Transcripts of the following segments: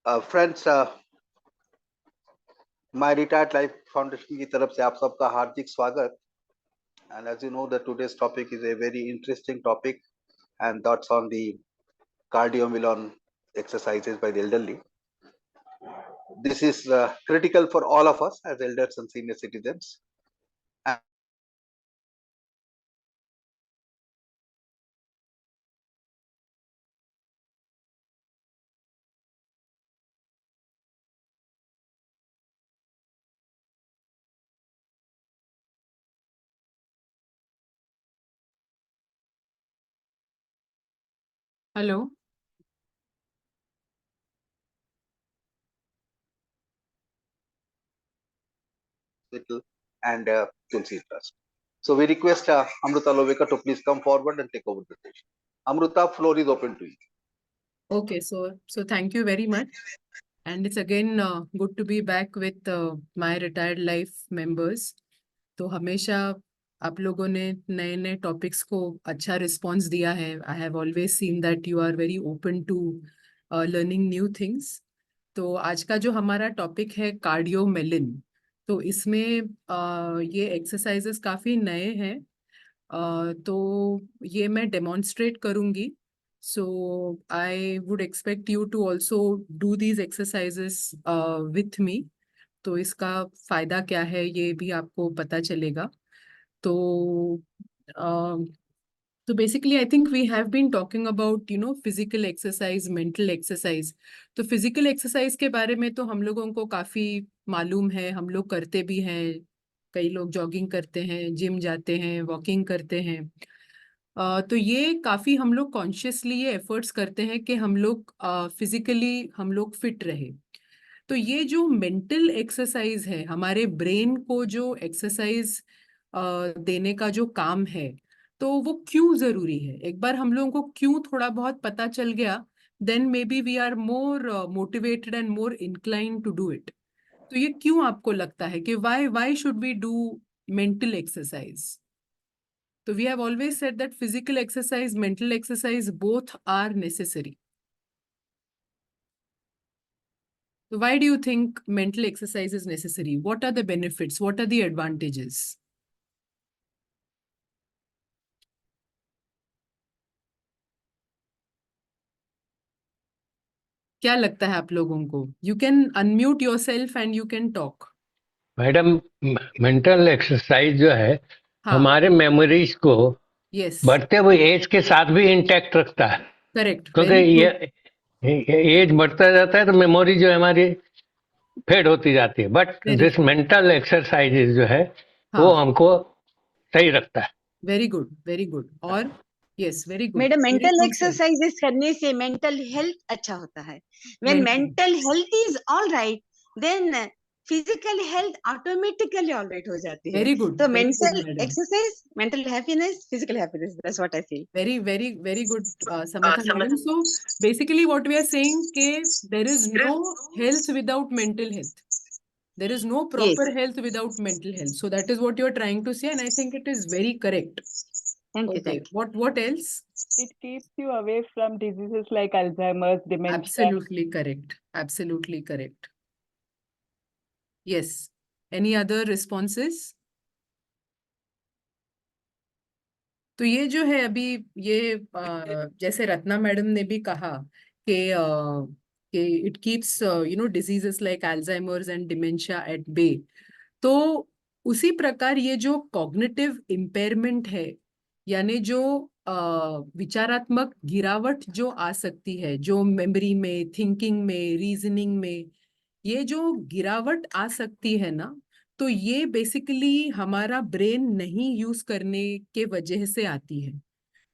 Friends, my retired life foundation की तरफ से आप सबका हार्दिक स्वागत। And as you know that today's topic is a very interesting topic, and that's on the cardio exercises by the elderly. This is critical for all of us as elders and senior citizens. Hello. And Tulsi Trust. So we request Amruta Loveka to please come forward and take over the session. Amruta, floor is open to you. Okay, so thank you very much. And it's again good to be back with my retired life members. तो हमेशा आप लोगों ने नए नए topics को अच्छा response दिया है. I have always seen that you are very open to learning new things. तो आज का जो हमारा टॉपिक है कार्डियोमेलिन, तो इसमें ये एक्सरसाइजेस काफ़ी नए हैं. तो ये मैं डेमोन्स्ट्रेट करूंगी. So I would expect you to also do these exercises with me. तो इसका फायदा क्या है ये भी आपको पता चलेगा. तो तो basically I think we have been talking about physical exercise, mental exercise. तो physical exercise के बारे में तो हम लोगों को काफी मालूम है, हम लोग करते भी हैं. कई लोग जॉगिंग करते हैं, जिम जाते हैं, वॉकिंग करते हैं. तो ये काफी हम लोग कॉन्शियसली ये एफर्ट्स करते हैं कि हम लोग फिजिकली हम लोग फिट रहे. तो ये जो मेंटल एक्सरसाइज है, हमारे ब्रेन को जो एक्सरसाइज देने का जो काम है, तो वो क्यों जरूरी है, एक बार हम लोगों को क्यों थोड़ा बहुत पता चल गया, then maybe we are more motivated and more incline to do it. तो ये क्यों आपको लगता है कि why should we do mental exercise? So we have always said that physical exercise, mental exercise, both are necessary. So why do you think mental exercise is necessary? What are the benefits? What are the advantages? क्या लगता है आप लोगों को? You can unmute yourself and you can talk. Madam, mental exercise जो है हाँ. हमारे मेमोरीज को Yes. बढ़ते हुए एज के साथ भी इंटैक्ट रखता है. Correct. क्योंकि Very good. ये एज बढ़ता जाता है तो मेमोरी जो है हमारी फेड होती जाती है. But Very this mental exercise जो है वो हाँ. हमको सही रखता है. Very good. Very good. और yes, very good. Madam, Very mental good. Exercises करने से मेंटल हेल्थ अच्छा होता है. When mental health is all right, then physical health automatically all right हो जाती है. Very good. तो Very good, mental madam. Exercise, mental happiness, physical happiness, that's what I feel. Very, very, very good, Samatha madam. So basically what we are saying that there is no health without mental health. There is no proper health without mental health. So that is what you are trying to say, and I think it is very correct. Thank you. Okay. Thank you. What else? It keeps you away from diseases like Alzheimer's, dementia. Absolutely correct. Absolutely correct. Yes. Any other responses? तो ये जो है अभी ये जैसे Ratna madam ने भी कहा कि it keeps diseases like Alzheimer's and dementia at bay. तो उसी प्रकार ये जो कॉग्निटिव इम्पेयरमेंट है, यानी जो विचारात्मक गिरावट जो आ सकती है, जो मेमोरी में, थिंकिंग में, रीजनिंग में, ये जो गिरावट आ सकती है ना, तो ये बेसिकली हमारा ब्रेन नहीं यूज करने के वजह से आती है.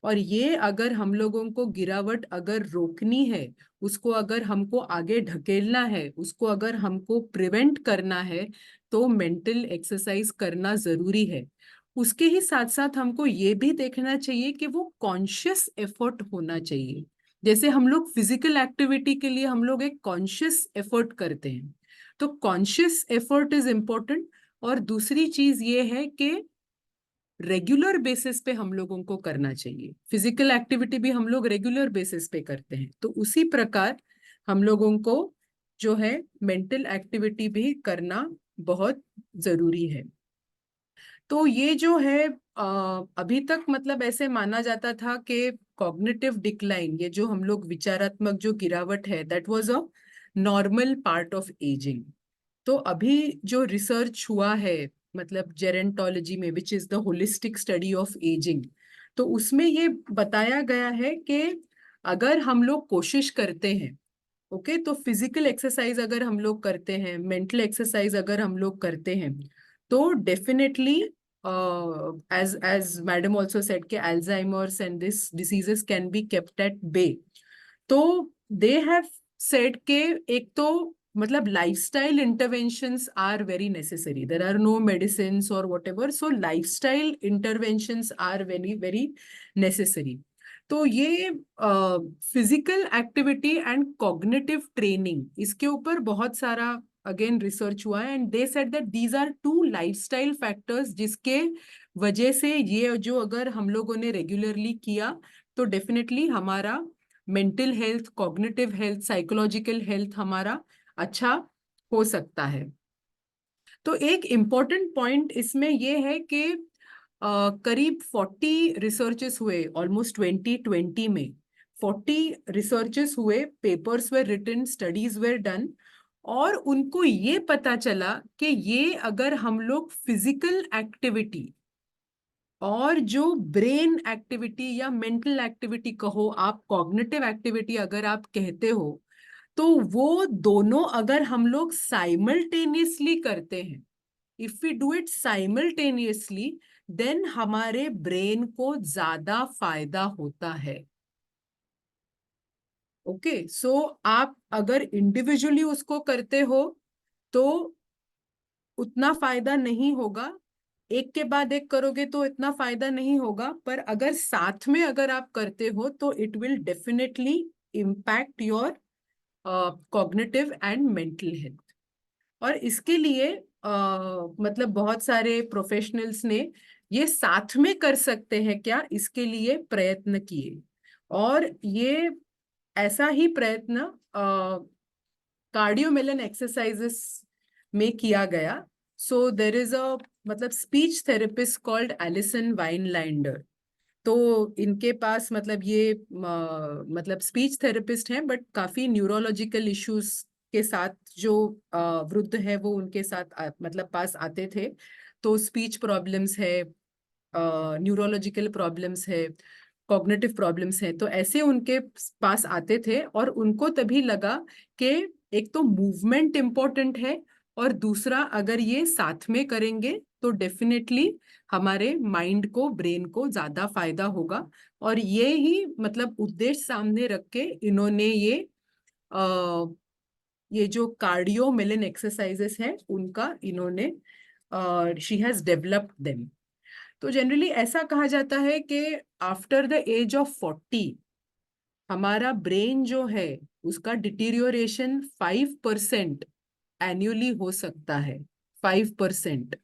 और ये अगर हम लोगों को गिरावट अगर रोकनी है, उसको अगर हमको आगे ढकेलना है, उसको अगर हमको प्रिवेंट करना है, तो मेंटल एक्सरसाइज करना जरूरी है. उसके ही साथ साथ हमको ये भी देखना चाहिए कि वो कॉन्शियस एफर्ट होना चाहिए. जैसे हम लोग फिजिकल एक्टिविटी के लिए हम लोग एक कॉन्शियस एफर्ट करते हैं, तो कॉन्शियस एफर्ट इज इम्पोर्टेंट. और दूसरी चीज ये है कि रेगुलर बेसिस पे हम लोगों को करना चाहिए. फिजिकल एक्टिविटी भी हम लोग रेगुलर बेसिस पे करते हैं, तो उसी प्रकार हम लोगों को जो है मेंटल एक्टिविटी भी करना बहुत जरूरी है। तो ये जो है अभी तक मतलब ऐसे माना जाता था कि कॉग्निटिव डिक्लाइन, ये जो हम लोग विचारात्मक जो गिरावट है, that was a normal part of ageing. तो अभी जो रिसर्च हुआ है मतलब जेरेंटोलॉजी में, विच is the holistic study of ageing, तो उसमें ये बताया गया है कि अगर हम लोग कोशिश करते हैं, ओके, तो फिजिकल एक्सरसाइज अगर हम लोग करते हैं, मेंटल एक्सरसाइज अगर हम लोग करते हैं, तो definitely as madam also said कि Alzheimer's and this diseases can be kept at bay. तो they have said कि एक तो मतलब lifestyle interventions are very necessary. There are no medicines or whatever, so lifestyle interventions are very very necessary. तो ये physical activity and cognitive training, इसके ऊपर बहुत सारा अगेन रिसर्च हुआ है, and they said that these are two lifestyle factors जिसके वजह से ये जो अगर हम लोगों ने रेगुलरली किया तो डेफिनेटली हमारा mental health, cognitive health, psychological health हमारा अच्छा हो सकता है। तो एक इम्पॉर्टेंट पॉइंट इसमें ये है कि करीब 40 रिसर्चेस हुए, ऑलमोस्ट 2020 में 40 रिसर्चेस हुए, papers were written, studies were done, और उनको ये पता चला कि ये अगर हम लोग फिजिकल एक्टिविटी और जो ब्रेन एक्टिविटी या मेंटल एक्टिविटी कहो आप, कॉग्निटिव एक्टिविटी अगर आप कहते हो, तो वो दोनों अगर हम लोग साइमल्टेनियसली करते हैं, if we do it simultaneously, then हमारे ब्रेन को ज्यादा फायदा होता है। ओके, सो आप अगर इंडिविजुअली उसको करते हो तो उतना फायदा नहीं होगा, एक के बाद एक करोगे तो इतना फायदा नहीं होगा, पर अगर साथ में अगर आप करते हो तो it will definitely impact your cognitive and mental health. और इसके लिए मतलब बहुत सारे प्रोफेशनल्स ने ये साथ में कर सकते हैं क्या, इसके लिए प्रयत्न किए, और ये ऐसा ही प्रयत्न कार्डियोमेलन एक्सरसाइजेस में किया गया। सो देर इज अ मतलब स्पीच थेरेपिस्ट कॉल्ड एलिसन वाइनलैंडर। तो इनके पास मतलब ये मतलब स्पीच थेरेपिस्ट हैं, बट काफी न्यूरोलॉजिकल इश्यूज के साथ जो वृद्ध है वो उनके साथ मतलब पास आते थे। तो स्पीच प्रॉब्लम्स है, न्यूरोलॉजिकल प्रॉब्लम्स है, कॉग्निटिव प्रॉब्लम्स है, तो ऐसे उनके पास आते थे, और उनको तभी लगा कि एक तो मूवमेंट इम्पोर्टेंट है, और दूसरा अगर ये साथ में करेंगे तो डेफिनेटली हमारे माइंड को, ब्रेन को ज्यादा फायदा होगा। और ये ही मतलब उद्देश्य सामने रख के इन्होंने ये जो कार्डियोमेलिन एक्सरसाइजेस हैं उनका इन्होंने शी हैज डेवलप्ड देम। तो जनरली ऐसा कहा जाता है कि आफ्टर द एज ऑफ 40 हमारा ब्रेन जो है उसका डिटीरियोरेशन 5% एन्युअली हो सकता है, 5%।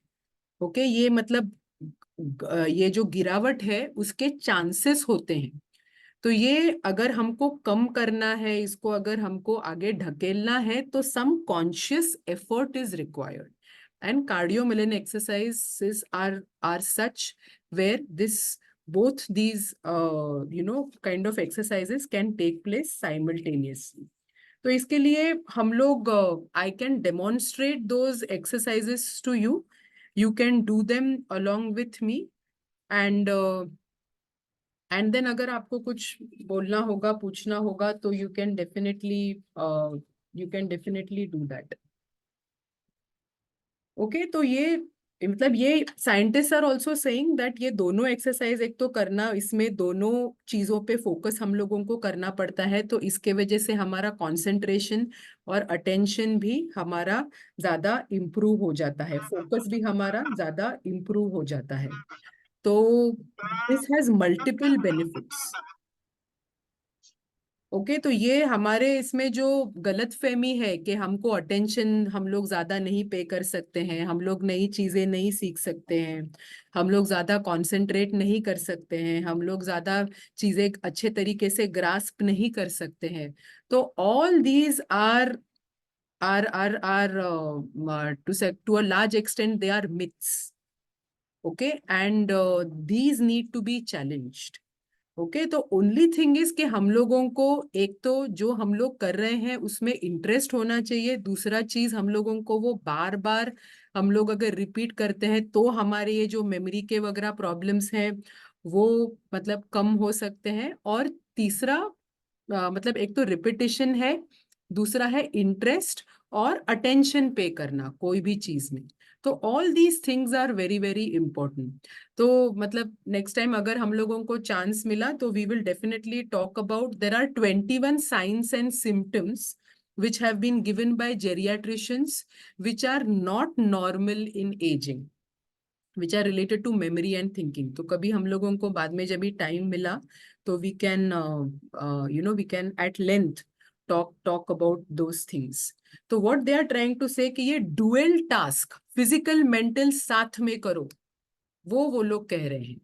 ओके, ये मतलब ये जो गिरावट है उसके चांसेस होते हैं। तो ये अगर हमको कम करना है, इसको अगर हमको आगे ढकेलना है, तो some conscious effort is required, and cardiomelin exercises are such where this both these kind of exercises can take place simultaneously. तो इसके लिए हम लोग I can demonstrate those exercises to you. You can do them along with me, and then अगर आपको कुछ बोलना होगा, पूछना होगा, तो you can definitely do that. Okay, तो ये मतलब ये scientist are also saying that ये दोनों एक्सरसाइज एक तो करना, इसमें दोनों चीजों पे फोकस हम लोगों को करना पड़ता है, तो इसके वजह से हमारा कंसंट्रेशन और अटेंशन भी हमारा ज्यादा इम्प्रूव हो जाता है, फोकस भी हमारा ज्यादा इम्प्रूव हो जाता है। तो this has multiple benefits. Okay, तो ये हमारे इसमें जो गलत फहमी है कि हमको अटेंशन, हम लोग ज्यादा नहीं पे कर सकते हैं, हम लोग नई चीजें नहीं सीख सकते हैं, हम लोग ज्यादा कंसंट्रेट नहीं कर सकते हैं, हम लोग ज्यादा चीजें अच्छे तरीके से ग्रास्प नहीं कर सकते हैं, तो all these are to a large extent they are myths. Okay, and these need to be challenged. Okay तो ओनली थिंग इज कि हम लोगों को एक तो जो हम लोग कर रहे हैं उसमें इंटरेस्ट होना चाहिए, दूसरा चीज हम लोगों को वो बार बार हम लोग अगर रिपीट करते हैं तो हमारे ये जो मेमोरी के वगैरह प्रॉब्लम्स हैं वो मतलब कम हो सकते हैं, और तीसरा मतलब एक तो रिपीटिशन है, दूसरा है इंटरेस्ट और अटेंशन पे करना कोई भी चीज में। तो all these things are very very important. तो मतलब नेक्स्ट टाइम अगर हम लोगों को चांस मिला तो we will definitely talk about, there are 21 signs and symptoms which have been given by geriatricians which are not normal in aging, which are related to memory and thinking. तो कभी हम लोगों को बाद में जब भी टाइम मिला तो we can we can at length talk about those things. तो what they are trying to say कि ये dual task physical mental साथ में करो, वो लोग कह रहे हैं।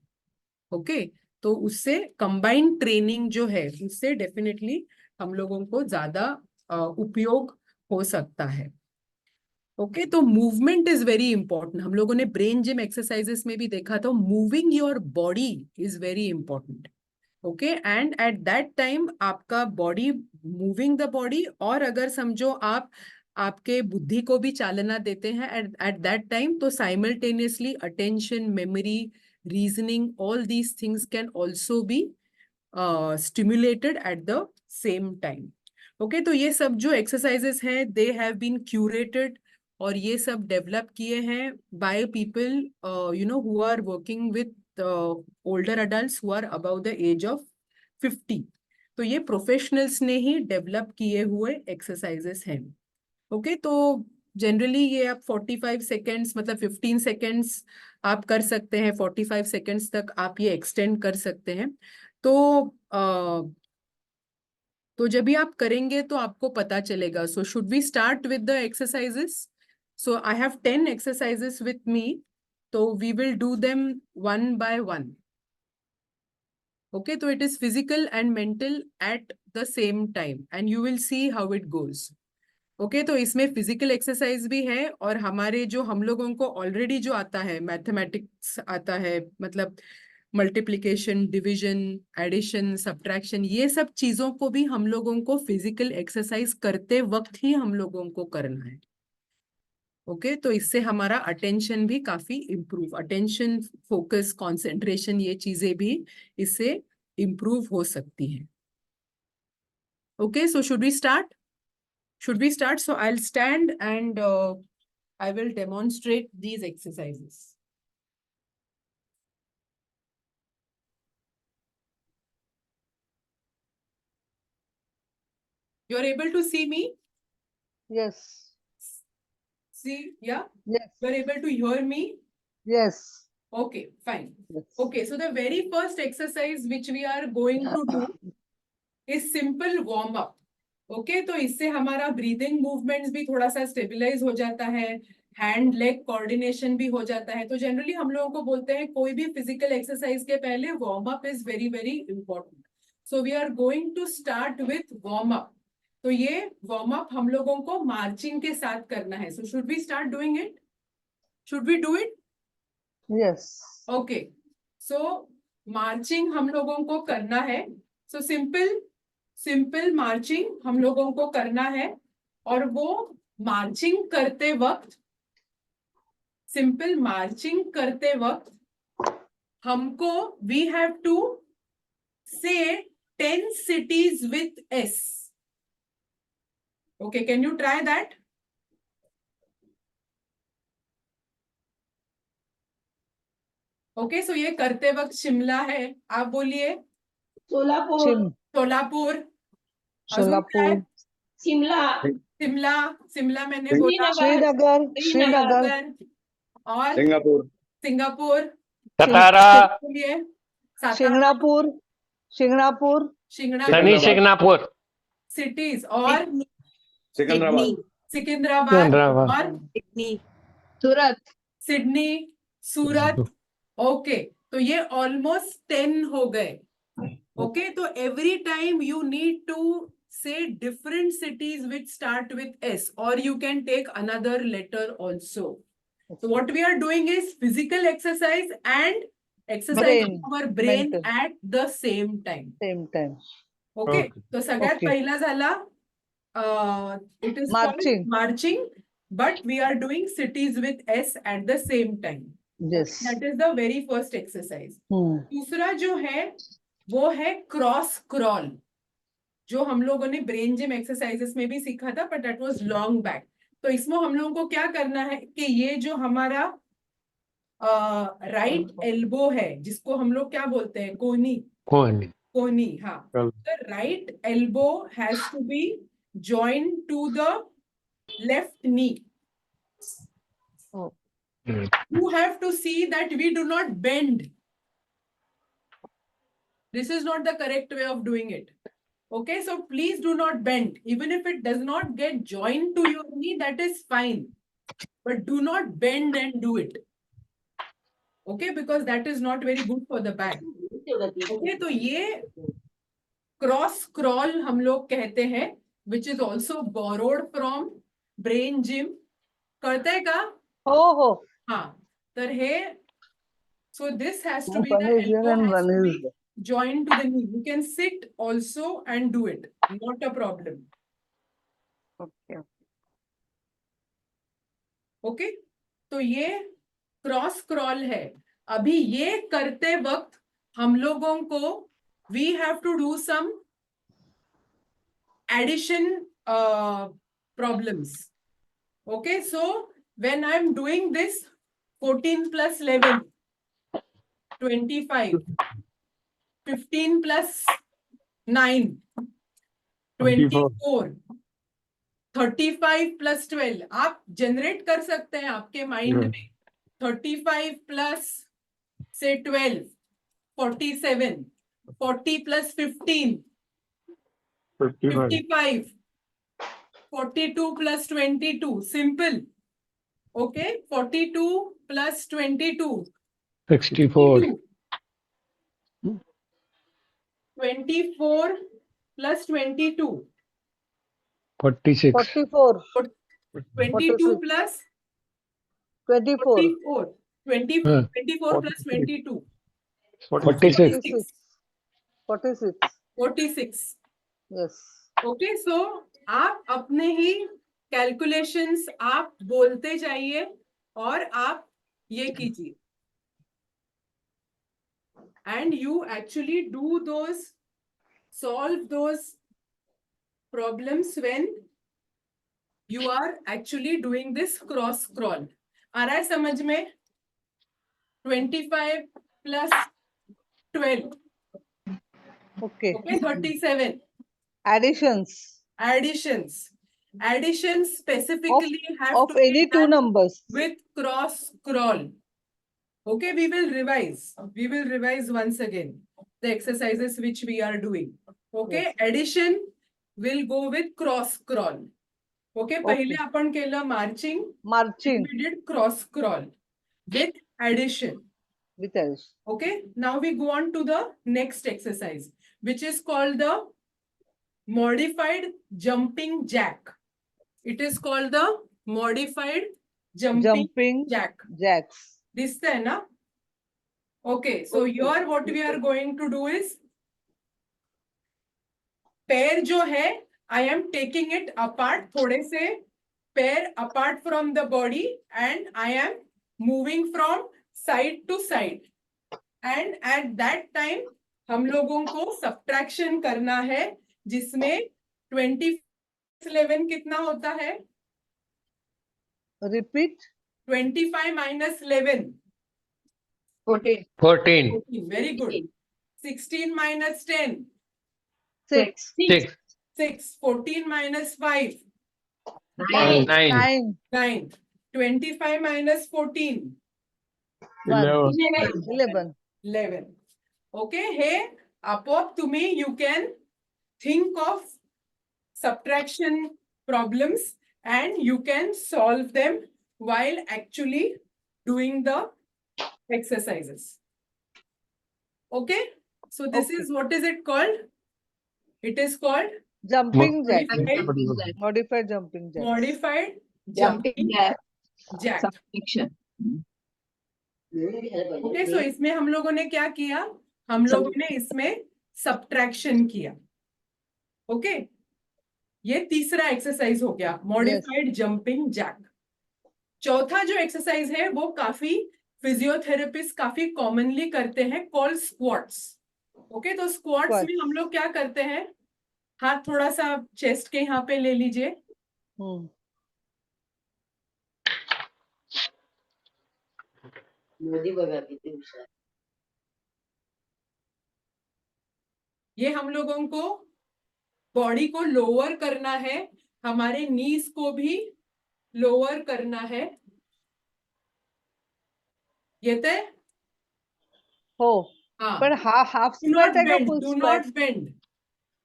ओके तो उससे कंबाइंड ट्रेनिंग जो है उससे डेफिनेटली हम लोगों को ज्यादा उपयोग हो सकता है। ओके तो मूवमेंट इज वेरी इंपॉर्टेंट। हम लोगों ने ब्रेन जिम एक्सरसाइजेस में भी देखा था, moving your body is very important. Okay and eight that time आपका बॉडी मूविंग द बॉडी, और अगर समझो आप आपके बुद्धि को भी चालना देते हैं एट दैट टाइम, तो simultaneously attention, memory, reasoning, all these things can also be stimulated eight the same time. Okay तो ये सब जो एक्सरसाइजेस हैं दे हैव बीन क्यूरेटेड और ये सब डेवलप किए हैं by people who are working with older adults who are above the age of 50। तो ये प्रोफेशनल्स ने ही डेवलप किए हुए एक्सरसाइजेस हैं। ओके तो जनरली ये आप 45 सेकेंड्स मतलब 15 सेकेंड्स आप कर सकते हैं, 45 सेकेंड्स तक आप ये एक्सटेंड कर सकते हैं। तो जब भी आप करेंगे तो आपको पता चलेगा। So should we start with the exercises? So I have 10 exercises with me, तो we will do them one by one। Okay, so it is physical and mental at the same time and you will see how it goes। Okay, तो इसमें physical exercise भी है और हमारे जो हम लोगों को ऑलरेडी जो आता है, मैथमेटिक्स आता है, मतलब मल्टीप्लिकेशन, डिवीजन, एडिशन, सब्ट्रैक्शन, ये सब चीजों को भी हम लोगों को फिजिकल एक्सरसाइज करते वक्त ही हम लोगों को करना है। ओके तो इससे हमारा अटेंशन भी काफी इम्प्रूव, अटेंशन, फोकस, कंसंट्रेशन, ये चीजें भी इससे इम्प्रूव हो सकती हैं। Okay so should we start? So I'll stand and I will demonstrate these exercises। You're able to see me? Yes. See, yeah? Yes. You're able to hear me? Yes. Okay, fine। Yes. Okay, so the very first exercise which we are going to do is simple warm up। Okay तो इससे हमारा breathing movements भी थोड़ा सा stabilise हो जाता है, hand leg coordination भी हो जाता है। तो जनरली हम लोगों को बोलते हैं कोई भी फिजिकल एक्सरसाइज के पहले warm up is very very important. So we are going to start with warm up. तो ये वार्म अप हम लोगों को मार्चिंग के साथ करना है। So should we start doing it? Should we do it? Yes. Okay so marching हम लोगों को करना है। सो सिंपल मार्चिंग हम लोगों को करना है, और वो मार्चिंग करते वक्त, सिंपल मार्चिंग करते वक्त हमको वी हैव टू से 10 cities with S। Okay can you try that? Okay so ये करते वक्त शिमला है, आप बोलिए। Solapur. सोलापुर, Solapur. शिमला मैंने बोला। Srinagar. और सिंगापुर, सतारा, बोलिए। सातारा, Shingnapur. शनिशिंगणापुर, सिटीज, और सिकंदराबाद, सिकंदराबाद, और Surat. सिडनी, सूरत। ओके तो ये ऑलमोस्ट 10 हो गए। ओके तो every time you need to say different cities which start with S, or you can take another letter also. So what we are doing is physical exercise and exercising our brain mental. at the same time. Same time. Okay. Okay. So सगळ्यात Okay. पहिला झाला it is called Marching. marching, but we are doing cities with S at the same time. Yes. That is the very first exercise. दूसरा जो है वो है cross crawl, जो हम लोगों ने ब्रेन जिम एक्सरसाइजेस में भी सीखा था, but that was long back. तो इसमें हम लोगों को क्या करना है कि ये जो हमारा राइट एल्बो है, जिसको हम लोग क्या बोलते हैं, कोनी. कोनी, हाँ. The right elbow has to be joined to the left knee. You have to see that we do not bend. This is not the correct way of doing it. Okay, so please do not bend. Even if it does not get joined to your knee, that is fine. But do not bend and do it. Okay, because that is not very good for the back. Okay, तो ये cross crawl हम लोग कहते हैं, which is also borrowed from brain gym. करते का? हो. हाँ. तर हे, so this has to be, One the is here elbow and has one to is be there. joined to the knee. You can sit also and do it. Not a problem. Okay. Okay. तो ये cross crawl है. अभी ये करते वक्त हम लोगों को we have to do some addition problems. Okay, so when I am doing this 14 plus 11 25, 15 plus 9 24, 35 plus 12. आप जनरेट कर सकते हैं आपके माइंड में. 35 plus say 12, 47, 40 plus 15, 55, 42 plus 22. Simple. Okay, 42 plus 22, 64. 24 plus 22, 46. 44. 22 plus 24. 44, 24 plus 22, 46. 46. Yes. Okay, सो आप अपने ही calculations आप बोलते जाइए और आप ये कीजिए. And you actually do those, solve those problems when you are actually doing this cross crawl. आ रहा है समझ में? 25 plus 12. Okay. Okay, 37. Additions Additions specifically have of to be any two done numbers. with cross scroll. Okay, we will revise once again the exercises which we are doing. Okay, Yes. addition will go with cross scroll. Okay, पहिले आपण केलं marching. Marching We did cross scroll with addition. with addition. Okay, now we go on to the next exercise, which is called the modified jumping jack. It is called the modified jumping jack. Jacks. दिसतंय ना? Okay, so here what we are going to do is, पैर जो है, I am taking it apart, थोड़े से पैर apart from the body, and I am moving from side to side. And at that time हम लोगों को subtraction करना है, जिसमें 20 11 कितना होता है? Repeat. 25 minus 11. 14. 14. Very good. 16 minus 10. 6. 6. 6. 14 minus 5. 9. 9. 25 minus 14. 11. 11. Okay, hey, apop तुम्ही you can think of subtraction problems and you can solve them while actually doing the exercises. Okay, so this is, what is it called? It is called Jumping jack. Modified, Modified jumping jack. modified Jumping jumping jack. Subtraction. Okay, so इसमें हम लोगों ने क्या किया? हम लोगों ने इसमें सब्ट्रैक्शन किया. ओके, ये तीसरा एक्सरसाइज हो गया, मॉडिफाइड जंपिंग जैक. चौथा जो एक्सरसाइज है वो काफी फिजियोथेरेपिस्ट काफी कॉमनली करते हैं, कॉल स्क्वाट्स. ओके, तो स्क्वाट्स में हम लोग क्या करते हैं? हाथ थोड़ा सा चेस्ट के यहाँ पे ले लीजिए. ये हम लोगों को बॉडी को लोअर करना है, हमारे नीज को भी लोअर करना है. येते हो. हाँ, पण हाफ do स्क्वेट not है का bend, full do square? not bend.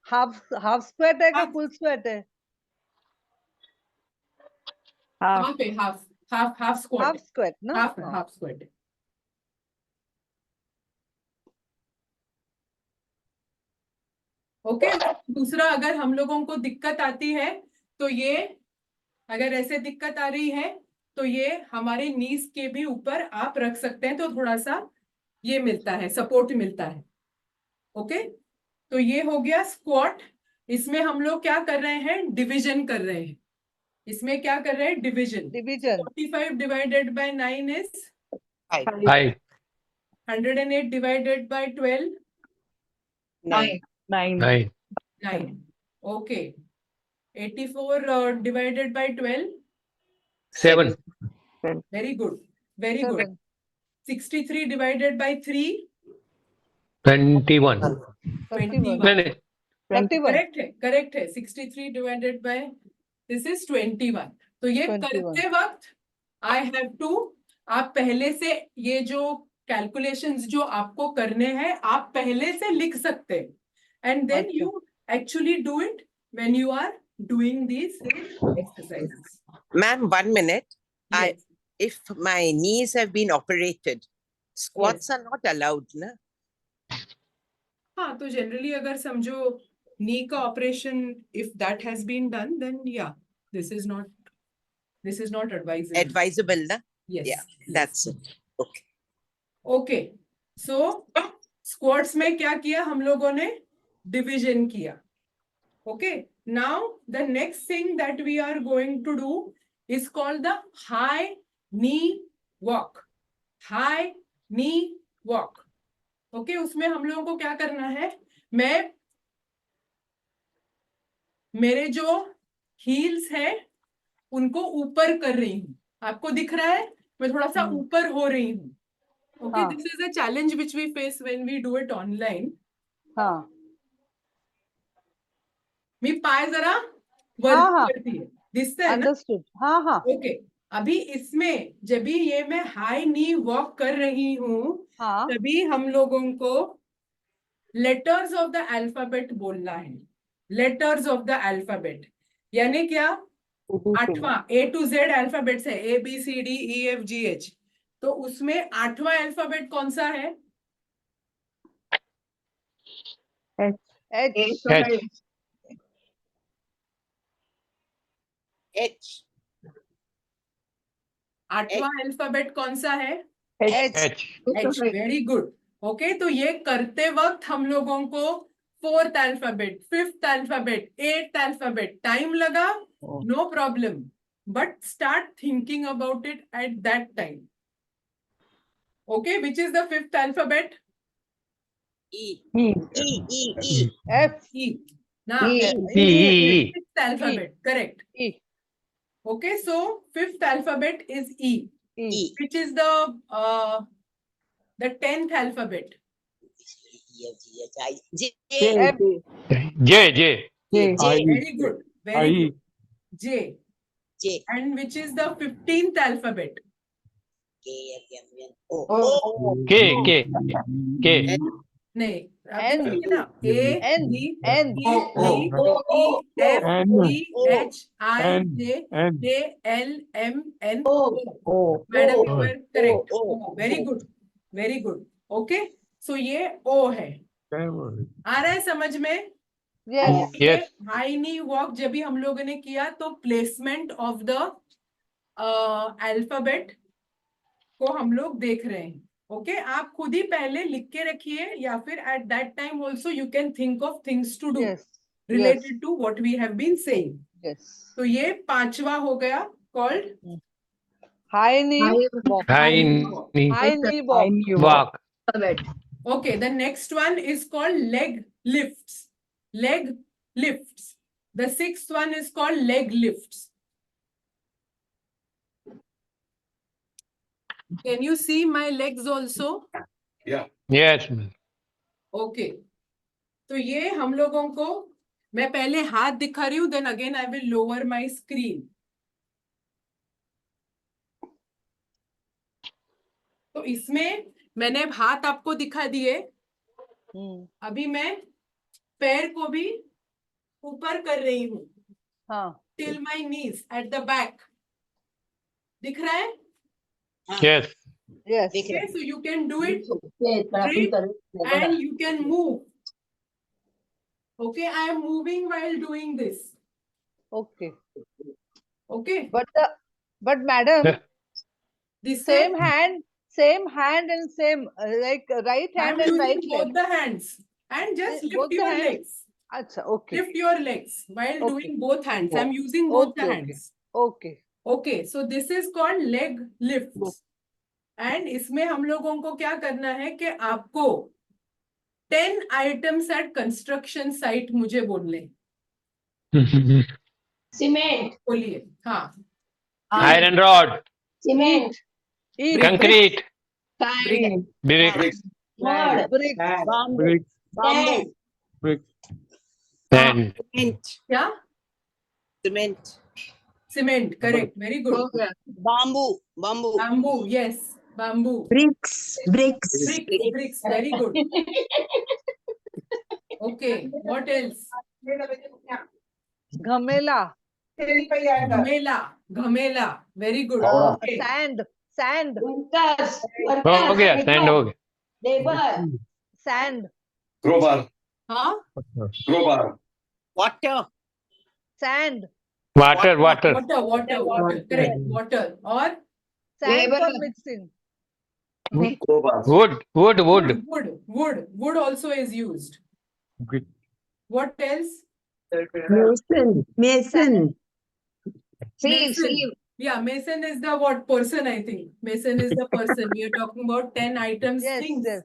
Half square है का Half. फुल स्क्वेट है? कहाँ पे? Half squat. हाफ स्क्वेट ना? Half squat. ओके, दूसरा अगर हम लोगों को दिक्कत आती है तो ये, अगर ऐसे दिक्कत आ रही है तो ये हमारे नीज के भी ऊपर आप रख सकते हैं, तो थोड़ा सा ये मिलता है, सपोर्ट मिलता है. ओके, तो ये हो गया स्क्वाट. इसमें हम लोग क्या कर रहे हैं? डिवीजन कर रहे हैं. इसमें क्या कर रहे हैं? Division. 45 divided by 9 is 5. 108 divided by 12, 9. 9. 9. Okay. 84 divided by 12, 7. very good, very good. 63 divided by 3, 21. 21. नहीं, 31. correct है. 63 divided by this is 21. तो ये 21. करते वक्त I have to, आप पहले से ये जो कैलकुलेशंस जो आपको करने हैं आप पहले से लिख सकते हैं, and then अच्छा. you actually do it when you are doing these exercises. Ma'am, 1 minute. Yes. If my knees have been operated, squats are not allowed, na? हाँ, तो जनरली अगर समझो नी का operation, if that has been done, then yeah, this is not advisable. Advisable, na? Yes. Yeah, yes. that's it. Okay. Okay, so squats में क्या किया हम लोगों ने? डिवीजन किया. Okay, now the next thing that we are going to do is called the high knee walk. High knee walk. Okay, उसमें हम लोगों को क्या करना है? मैं मेरे जो हील्स है उनको ऊपर कर रही हूँ. आपको दिख रहा है? मैं थोड़ा सा ऊपर हो रही हूँ. Okay, हाँ. this is a challenge which we face when we do it online. हाँ. मी पाय जरा हाँ, वर्क हाँ. करती है, दिसता है ना? Understood. हाँ, हाँ. ओके, अभी इसमें जब भी ये मैं हाई नी वॉक कर रही हूँ हाँ. तभी हम लोगों को लेटर्स ऑफ द अल्फाबेट बोलना है. लेटर्स ऑफ द अल्फाबेट यानी क्या? 8वां A to Z अल्फाबेट्स है, ABCDEFGH. तो उसमें 8वां अल्फाबेट कौन सा है? H. H. H. 8वां अल्फाबेट कौन सा है? H. H. Very good. Okay, तो ये करते वक्त हम लोगों को 4th alphabet, 5th alphabet, 8th alphabet time लगा, no problem, but start thinking about it at that time. Okay, which is the 5th alphabet? E. E. E. F. E. Now, E. 6th alphabet, correct. E. Okay, so 5th alphabet is E. E. Which is the 10th alphabet? J. F. J. Very good. Very good. J. J. And which is the 15th alphabet? O. K. नहीं, N. A, N. D, N. E, E, F, G, H, I, J, K, L, M, N, O. Madam, you were correct. O. Very good. Very good. Okay. So ये O है. आ रहा है समझ में? Yes. Yes. High नी walk जब भी हम लोगों ने किया तो प्लेसमेंट ऑफ द अल्फाबेट को हम लोग देख रहे हैं. ओके आप खुद ही पहले लिख के रखिए या फिर at that time also you can think of things to do Yes. Related to what we have been saying. Yes. तो ये 5वां हो गया called High knee walk. High knee High knee walk. walk. Okay, the next one is called leg lifts. Leg lifts. The 6th one is called leg lifts. Can you see my legs also? Yes. Okay. तो ये हम लोगों को मैं पहले हाथ दिखा रही हूँ, then again I will lower my screen. तो इसमें मैंने हाथ आपको दिखा दिए. अभी मैं पैर को भी ऊपर कर रही हूँ. हाँ. Till my knees at the back. दिख रहा है? Yes. Yes. Okay, so you can do it straight and you can move. Okay, I am moving while doing this. Okay. Okay, But madam, this same is hand and same like right I am hand and using right both leg. the hands and just Both lift the your hands? legs. Acha, okay. Lift your legs while Okay. doing both hands. I am using both the Okay, hands. Okay. Okay, so this is called leg lifts. And इसमें हम लोगों को क्या करना है कि आपको 10 items at construction site मुझे बोलने. सीमेंट, बोलिए. हाँ. Iron rod, cement, Eat. concrete, tile, bricks, mud, Bricks. Bamboo. Sand, and Cement. क्या? Cement. Cement. Correct. Very good. Bamboo. Bamboo. Yes. Bamboo. bricks, Bricks. Very good. Okay. What else? Ghamela. Ghamela. Very good. Okay. Sand. Workers, हो गया, sand हो गया. Labour, Sand. Crowbar. हाँ? Crowbar. Water. Sand. Water. Water. Correct. Water. Or Sand Labor. for mixing. Crowbar. Wood. wood also is used. Good. What else? Mason, Mason. Yeah, mason is the what person, I think. Mason is the person. We are talking about 10 items, Yes, things. yes.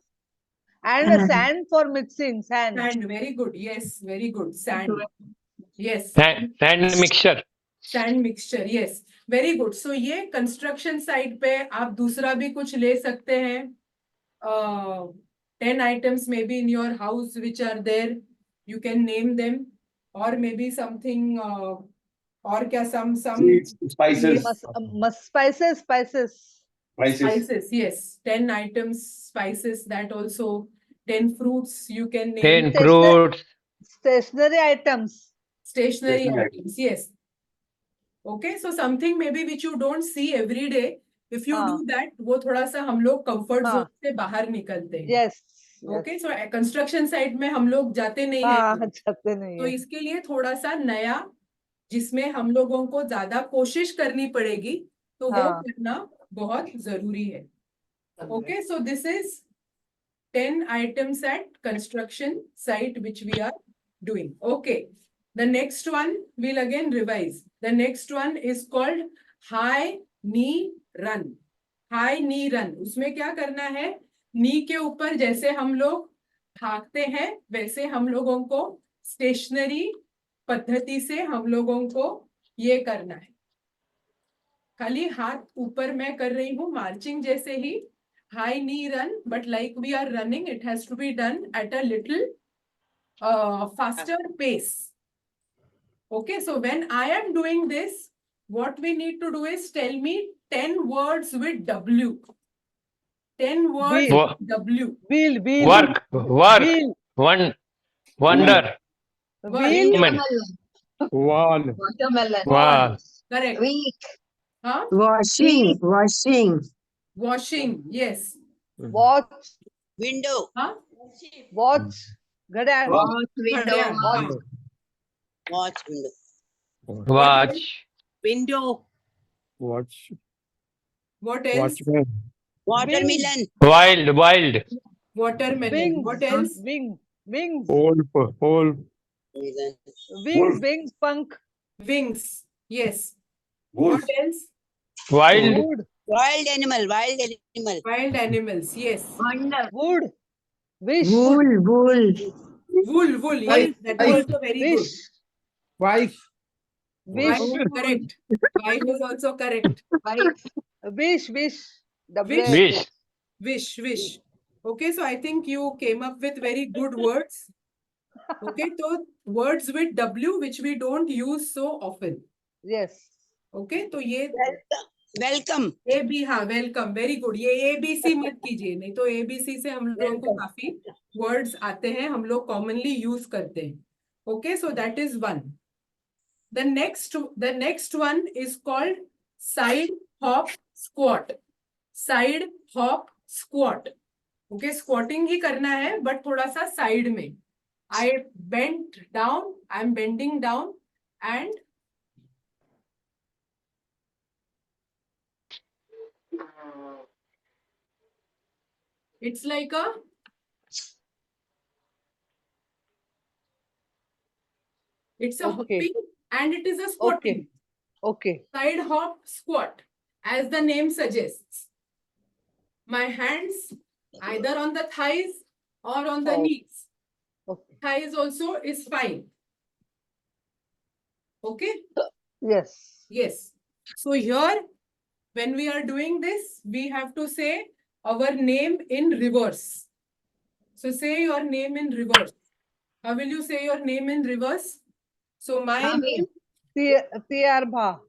And a sand for mixing. Sand. Sand, very good. Yes, very good. Sand. Yes. Sand mixture. Sand mixture, yes. Very good. So ये construction site पे आप दूसरा भी कुछ ले सकते हैं. 10 items maybe in your house which are there. You can name them. Or maybe something or क्या some Seeds, spices. Spices. spices, yes. 10 items, spices, that also 10 fruits you can name. 10 fruits. Stationary items. Stationary Stationary items, yes. Okay, so something maybe which you don't see every day. If you do that, वो थोड़ा सा हम लोग comfort zone से बाहर निकलते हैं. Yes. Okay, so construction site में हम लोग जाते नहीं हाँ, हैं. जाते नहीं तो हैं. इसके लिए थोड़ा सा नया जिसमें हम लोगों को ज्यादा कोशिश करनी पड़ेगी तो वो करना बहुत जरूरी है. Okay, so this is 10 items at construction site which we are doing. Okay, the next one we'll again revise. The next one is called high knee run. High knee run. उसमें क्या करना है? नी के ऊपर जैसे हम लोग भागते हैं वैसे हम लोगों को स्टेशनरी पद्धति से हम लोगों को ये करना है. खाली हाथ ऊपर मैं कर रही हूँ मार्चिंग जैसे ही. High knee run, but like we are running, it has to be done at a little faster pace. Okay, so when I am doing this, what we need to do is tell me 10 words with W. 10 words Wheel. with W. Wheel. Work. Wheel. Wonder. Wheel. Woman. Wall. watermelon, Wall. Correct. week, Huh? Washing. Yes. Watch. Window. Huh? Watch. घड़ियाल. watch window, Watch. Watch window. watch, Window. Watch. What else? Watchman. Watermelon. wild, wild, Watermelon. Wings. What else? Wings. Wolf. Wings. Punk. Wings. Yes. Wolf. What else? wild, Wood. Wild animal. Wild animal. Wild animals. Yes. Wood. Wish. Wool. Yes, that is also very good. Wish. Wife. Wish. Correct. Wife is also correct. Wish. wish, Wish. Okay, so I think you came up with very good words. Okay, so words with W which we don't use so often. Yes. Okay, तो ये Welcome. A B, हाँ welcome, very good. ये ABC मत कीजिए, नहीं तो ABC से हम लोगों को काफी वर्ड्स आते हैं, हम लोग कॉमनली यूज करते हैं. Okay, so that is one. The next one is called side hop squat. Side hop squat. Okay, squatting ही करना है, but थोड़ा सा side में. I bent down, I'm bending down, and it's like a hopping and it is a squatting. Okay. Side hop squat, as the name suggests. My hands either on the thighs or on the knees. Okay. Thighs also is fine. Okay? Yes. Yes. So here, when we are doing this, we have to say our name in reverse. So say your name in reverse. How will you say your name in reverse? So my name, TR Bha.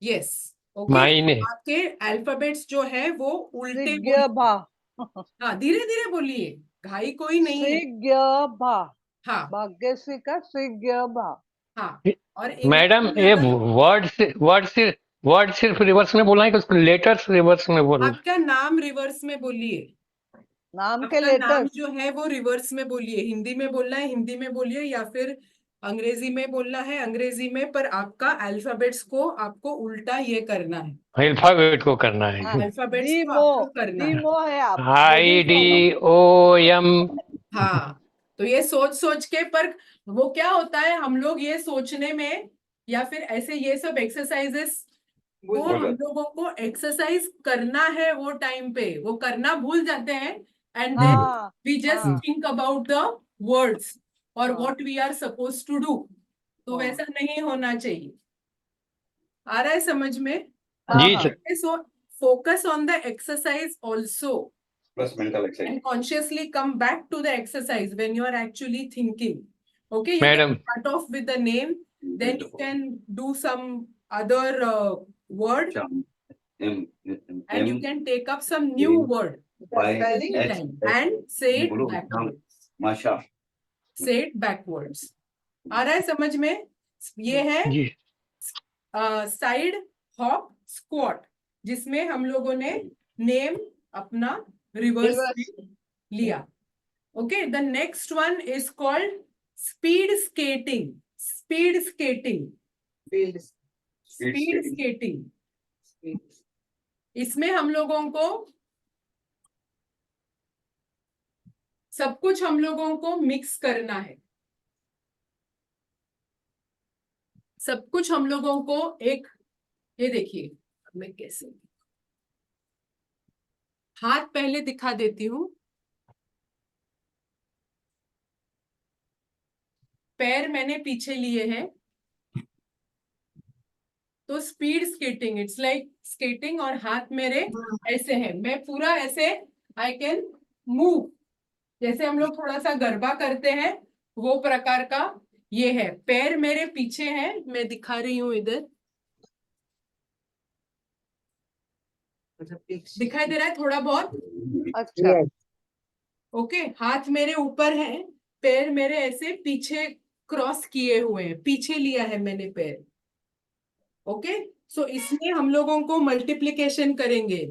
yes. Okay. मायने, आपके alphabets जो है वो उल्टे Srigya Bha. हाँ, धीरे धीरे बोलिए, घाई कोई नहीं है. Srigya Bha. हाँ भाग्यश्री का Srigya Bha. हाँ. और मैडम English में ये अगर वर्ड सिर्फ रिवर्स में बोलना है कि उसको लेटर्स रिवर्स में बोलना? आपका नाम रिवर्स में बोलिए. नाम के आपका नाम लेटर्स. जो है वो रिवर्स में बोलिए. हिंदी में बोलना है हिंदी में बोलिए, या फिर अंग्रेजी में बोलना है अंग्रेजी में, पर आपका अल्फाबेट्स को आपको उल्टा ये करना है. अल्फाबेट को करना है. अल्फाबेट्स को आपको करना है. डीमो है आप. IDOM. हाँ, तो ये सोच के, पर वो क्या होता है, हम लोग ये सोचने में या फिर ऐसे ये सब एक्सरसाइजेस वो हम लोगों को एक्सरसाइज करना है, वो टाइम पे वो करना भूल जाते हैं. And then we just think about the words और what we are suppose to do. तो वैसा नहीं होना चाहिए. आ रहा है समझ में? जी sir. So focus on the exercise also. Plus mental exercise. And consciously come back to the exercise when you are actually thinking. Okay, you Madam. can start off with the name, then you can do some other word, and you can take up some new word and say it backwards. Masha. Say it backwards. आ रहा है समझ में? ये है जी. Side hop squat, जिसमें हम लोगों ने नेम अपना रिवर्स में लिया. Okay, the next one is called speed skating. Speed skating. इसमें हम लोगों को सब कुछ हम लोगों को मिक्स करना है. सब कुछ हम लोगों को एक, ये देखिए मैं कैसे हाथ पहले दिखा देती हूँ. पैर मैंने पीछे लिए हैं. तो speed skating, it's like skating, और हाथ मेरे ऐसे हैं. मैं पूरा ऐसे आई कैन मूव, जैसे हम लोग थोड़ा सा गरबा करते हैं वो प्रकार का ये है. पैर मेरे पीछे हैं, मैं दिखा रही हूँ इधर. दिखाई दे रहा है थोड़ा बहुत? अच्छा. ओके, हाथ मेरे ऊपर हैं, पैर मेरे ऐसे पीछे क्रॉस किए हुए हैं, पीछे लिया है मैंने पैर. ओके, सो इसमें हम लोगों को मल्टीप्लिकेशन करेंगे.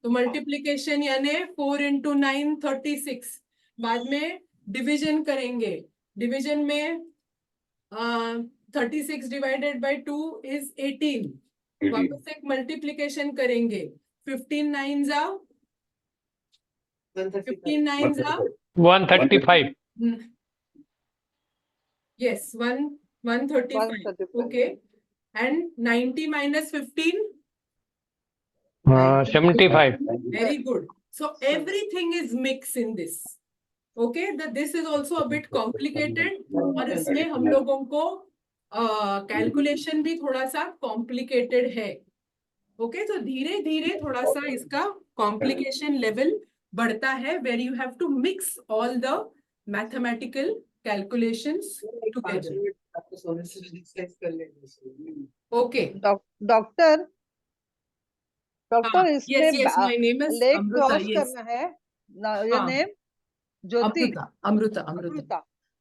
तो मल्टीप्लिकेशन यानी 4 into 9 36. बाद में डिवीजन करेंगे. डिवीजन में 36 divided by 2 is 18. 18. वापस एक मल्टीप्लीकेशन करेंगे. 15 nines are 15 nines are 135. yes 135. 135. Okay, and 90 minus 15. 75. Very good. So everything is mixed in this. Okay, this is also a bit complicated. और इसमें हम लोगों को कैलकुलेशन भी थोड़ा सा कॉम्प्लिकेटेड है. ओके, तो धीरे धीरे थोड़ा सा इसका कॉम्प्लिकेशन लेवल बढ़ता है, where you have to mix all the mathematical calculations together. Okay. Doctor yes, इसमें yes, my name is leg Amruta, cross yes. करना है. योर हाँ. Name Jyoti. Amruta.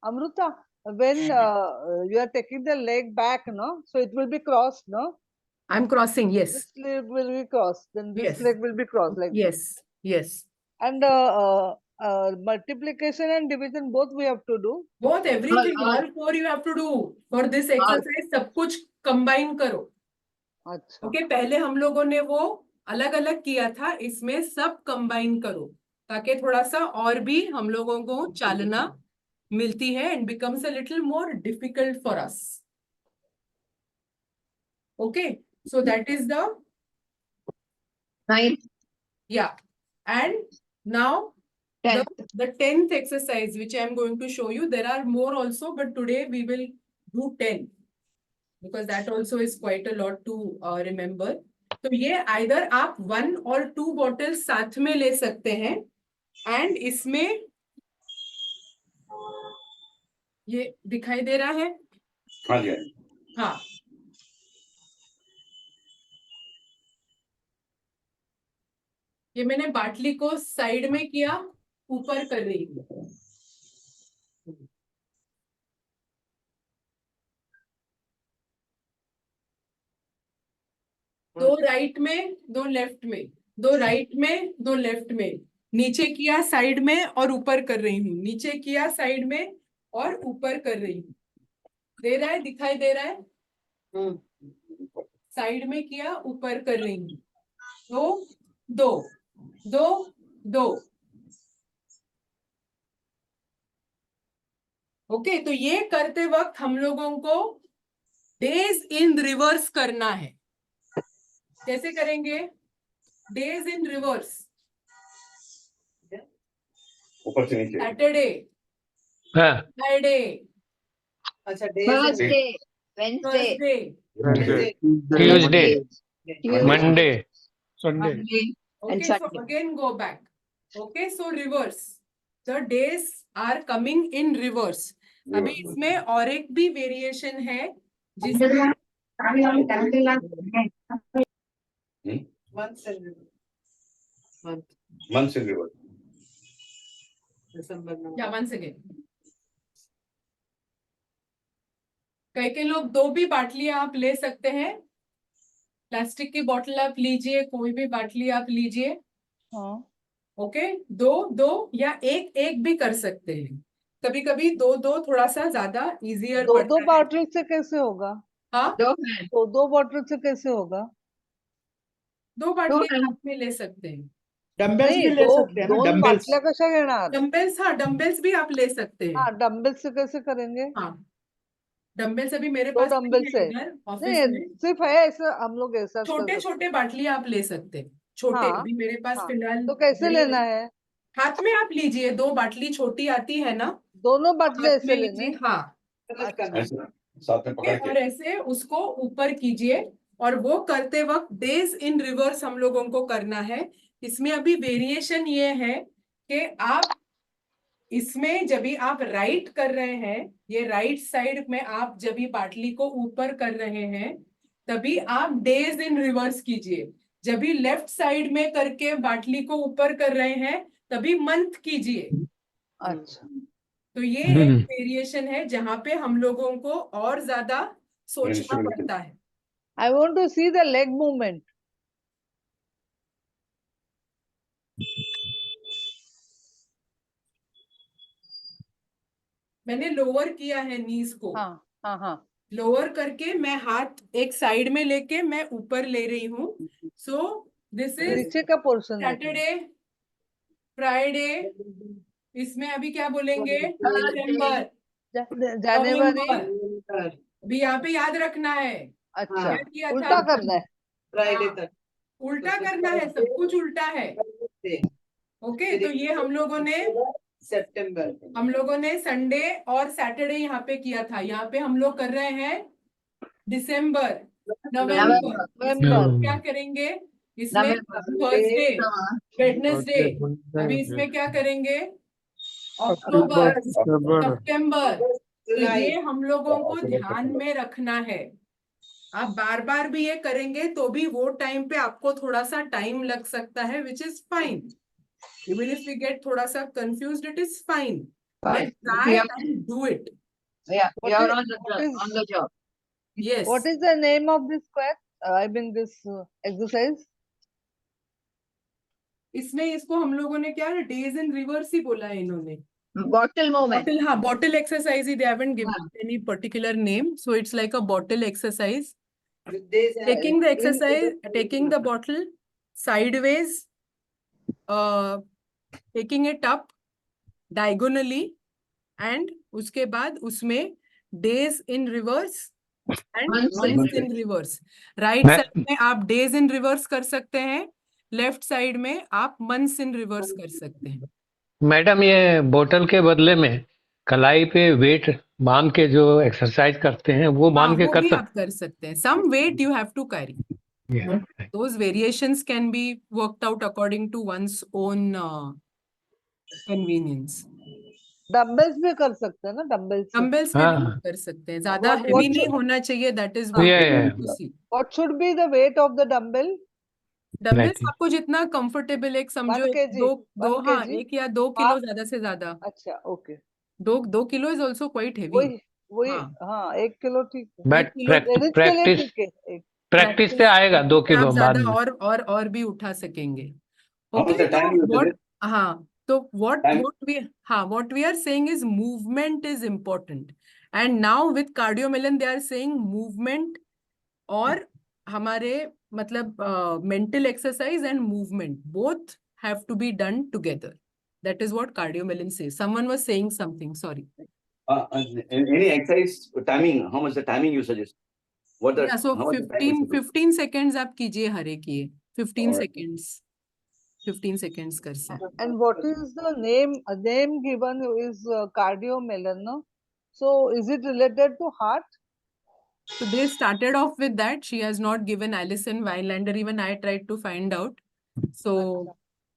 Amruta, when you are taking the leg back, no, so it will be crossed, no. I'm crossing, yes. This leg will be crossed, then this Yes. leg will be crossed like this. Yes. And multiplication and division both we have to do. Both, everything, all four you have to do for this exercise. सब कुछ combine करो. अच्छा. Okay, पहले हम लोगों ने वो अलग अलग किया था, इसमें सब कंबाइन करो ताकि थोड़ा सा और भी हम लोगों को चालना मिलती है and becomes a little more difficult for us. Okay, so that is the 9th, yeah, and now 10th. the 10th exercise which I am going to show you. There are more also, but today we will do 10 because that also is quite a lot to remember. तो ये either आप 1 और 2 bottles साथ में ले सकते हैं and इसमें ये दिखाई दे रहा है. हाँ जी. हाँ, ये मैंने बाटली को साइड में किया, ऊपर कर रही हूँ. दो राइट में, दो लेफ्ट में, दो राइट में, दो लेफ्ट में, नीचे किया साइड में और ऊपर कर रही हूँ, नीचे किया साइड में और ऊपर कर रही हूँ. दे रहा है, दिखाई दे रहा है. साइड में किया, ऊपर कर रही हूँ. दो दो दो दो. ओके, तो ये करते वक्त हम लोगों को डेज इन रिवर्स करना है. कैसे करेंगे? Days in reverse. ऊपर से नीचे. सैटरडे, हाँ. Friday, Thursday, Wednesday, Thursday, Tuesday, Monday. Monday, and okay, so Sunday. again go back. Okay, so reverse. The days are coming in reverse. अभी इसमें और एक भी वेरिएशन है जिसमें Months in reverse. या once again. कई लोग दो भी बाटलियां आप ले सकते हैं. प्लास्टिक की बोतल आप लीजिए, कोई भी बाटली आप लीजिए. हाँ. ओके, दो दो या एक एक भी कर सकते हैं. कभी कभी दो दो थोड़ा सा ज्यादा इजियर दो पड़ता है. बॉटल से कैसे होगा? हाँ, दो बॉटल से कैसे होगा? दो बाटली हाथ में ले सकते हैं. डंबल्स भी नहीं, ले सकते हैं ना, दोन डंबल्स. बाटल्या कशा घेणार? डम्बल्स, हाँ डम्बल्स भी आप ले सकते हैं. हाँ, डंबल से कैसे करेंगे? हाँ, डम्बल्स अभी मेरे दो पास डंबल नहीं से. है इधर ऑफिस नहीं, में. सिर्फ है ऐसा, हम लोग ऐसा कर छोटे सकते छोटे बाटली आप ले सकते हैं. छोटे हाँ, अभी मेरे पास हाँ. फिलहाल तो कैसे नहीं लेना है. है? हाथ में आप लीजिए. दो बाटली छोटी आती है ना, दोनों बाटले हाथ ऐसे में लेने? लीजिए. हाँ, ऐसे साथ में पकड़ और के. ऐसे उसको ऊपर कीजिए. और वो करते वक्त डेज इन रिवर्स हम लोगों को करना है. इसमें अभी वेरिएशन ये है कि आप इसमें जब भी आप राइट कर रहे हैं, ये राइट साइड में आप जब भी बाटली को ऊपर कर रहे हैं तभी आप डेज इन रिवर्स कीजिए. जब भी लेफ्ट साइड में करके बाटली को ऊपर कर रहे हैं तभी मंथ कीजिए. अच्छा. तो ये एक वेरिएशन है जहां पे हम लोगों को और ज्यादा सोचना पड़ता है. I want to see the leg movement. मैंने लोअर किया है नीज को. हाँ, हाँ, हाँ. लोअर करके मैं हाथ एक साइड में लेके मैं ऊपर ले रही हूँ. सो दिस इज नीचे का पोर्शन सैटरडे, फ्राइडे. इसमें अभी क्या बोलेंगे? दिसंबर, जनवरी. नवंबर. अभी यहाँ पे याद रखना है. अच्छा, क्या किया उल्टा था? करना है. फ्राइडे हाँ, तक उल्टा करना है, सब कुछ उल्टा है. ओके, तो ये हम लोगों ने संडे और सैटरडे यहाँ पे किया था. यहाँ पे हम लोग कर रहे हैं दिसंबर, नवंबर. इसमें क्या करेंगे? इसमें थर्सडे, वेडनेसडे. अभी इसमें क्या करेंगे? अक्टूबर, सितंबर. तो ये हम लोगों को ध्यान में रखना है. आप बार बार भी ये करेंगे तो भी वो टाइम पे आपको थोड़ा सा टाइम लग सकता है, which is fine. Even if we get थोड़ा सा confused, it is fine. Let's try and do it. Yeah, What you're is- on the job. Yes. What is the name of this square? I mean this exercise. इसमें इसको हम लोगों ने क्या days in reverse ही बोला है इन्होंने. Bottle moment. Bottle, हाँ, bottle exercise. They haven't given any particular name, so it's like a bottle exercise. Taking the exercise, taking the bottle sideways, taking it up diagonally, and उसके बाद उसमें days in reverse and months in reverse. Right side में आप days in reverse कर सकते हैं, left side में आप months in reverse कर सकते हैं. मैडम ये बोतल के बदले में कलाई पे वेट बांध के जो एक्सरसाइज करते हैं वो हाँ, बांध के वो कर भी सकते आप कर सकते हैं. Some weight you have to carry. हैं. Those variations can be worked out according to one's own convenience. Dumbbells भी कर सकते हैं ना, डम्बल्स. डंबल्स में भी हाँ. कर सकते हैं. ज्यादा What- हेवी what नहीं should- होना चाहिए. That is हाँ. what Yeah, we yeah. want to see. What should be the weight of the dumbbell? Dumbbells Like it. आपको जितना कंफर्टेबल, एक समझो 1 एक kg, दो 1 दो हाँ, kg? 1 या 2 किलो हाँ. ज्यादा से ज्यादा. अच्छा, okay. 2 kilo is also quite heavy. वही हाँ. हाँ, 1 किलो ठीक है. बट किलो लेडीज के लिए प्रैक्टिस ठीक है. प्रैक्टिस से आएगा 2 आप किलो बाद ज्यादा में. और भी उठा सकेंगे. How much okay, the time तो you what, did? हाँ, तो what Time. what we are saying is movement is important. And now with cardio-melon they are saying movement और हमारे मतलब mental exercise and movement both have to be done together. That is what cardio-melon says. Someone was saying something, sorry. Any exercise timing, how much the timing you suggest? What the, Yeah, so how much the time you 15 seconds आप कीजिए हर एक ये. 15 Alright. seconds. 15 seconds कर सकते हैं. And what is the name given is cardio-melon, no? So is it related to heart? So they started off with that. She has not given Alison Weinlander. Even I tried to find out. So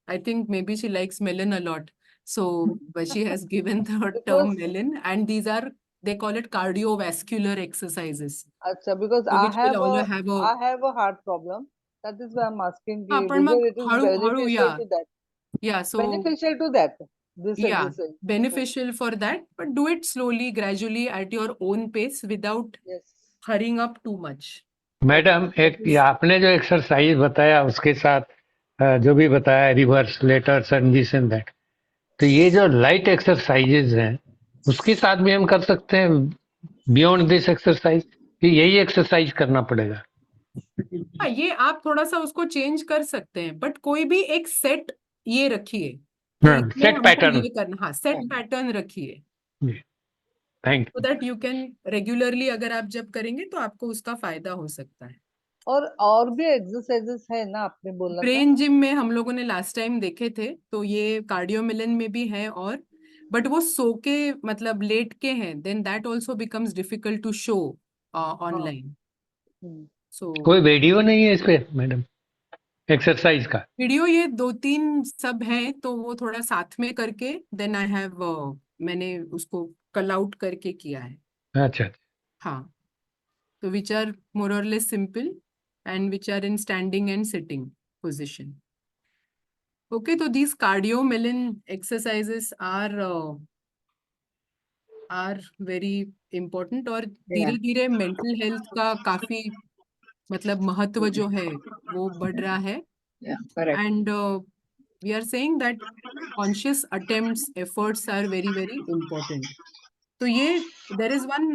I think maybe she likes melon a lot. So, but she has given the term Because- melon, and these are, they call it cardiovascular exercises. Acha, because So I which will all have a heart problem. That is why I'm asking हाँ, you पण मग whether it is हळू- beneficial yeah. to that. Yeah, so Beneficial to that. This yeah, exercise. beneficial for that, but do it slowly, gradually at your own pace without Yes. hurrying up too much. Madam एक ये आपने जो exercise बताया उसके साथ जो भी बताया reverse letters and this and that, तो ये जो लाइट एक्सरसाइजेज हैं उसके साथ भी हम कर सकते हैं बियॉन्ड दिस एक्सरसाइज कि यही एक्सरसाइज करना पड़ेगा. हाँ, ये आप थोड़ा सा उसको चेंज कर सकते हैं, बट कोई भी एक सेट ये रखिए. हाँ, इसमें set हमको pattern. ये करना, हाँ, सेट पैटर्न रखिए. Thank so that you can regularly, अगर आप जब करेंगे तो आपको उसका फायदा हो सकता है. और भी एक्सरसाइजेस है ना, आपने बोला था. ब्रेन जिम में हम लोगों ने लास्ट टाइम देखे थे, तो ये कार्डियोमिलन में भी है, और बट वो सो के मतलब लेट के हैं, then that also becomes difficult to show online. So कोई वीडियो नहीं है इस पे मैडम एक्सरसाइज का? वीडियो ये 2-3 सब हैं, तो वो थोड़ा साथ में करके देन आई हैव मैंने उसको कल आउट करके किया है. अच्छा. हाँ, तो विच are more or less simple and which are in standing and sitting position. Okay, तो these cardiomelin exercises are very important, और धीरे धीरे मेंटल हेल्थ का काफी मतलब महत्व जो है वो बढ़ रहा है. Yeah, correct. And we are saying that conscious attempts, efforts are very, very important. तो ये there is one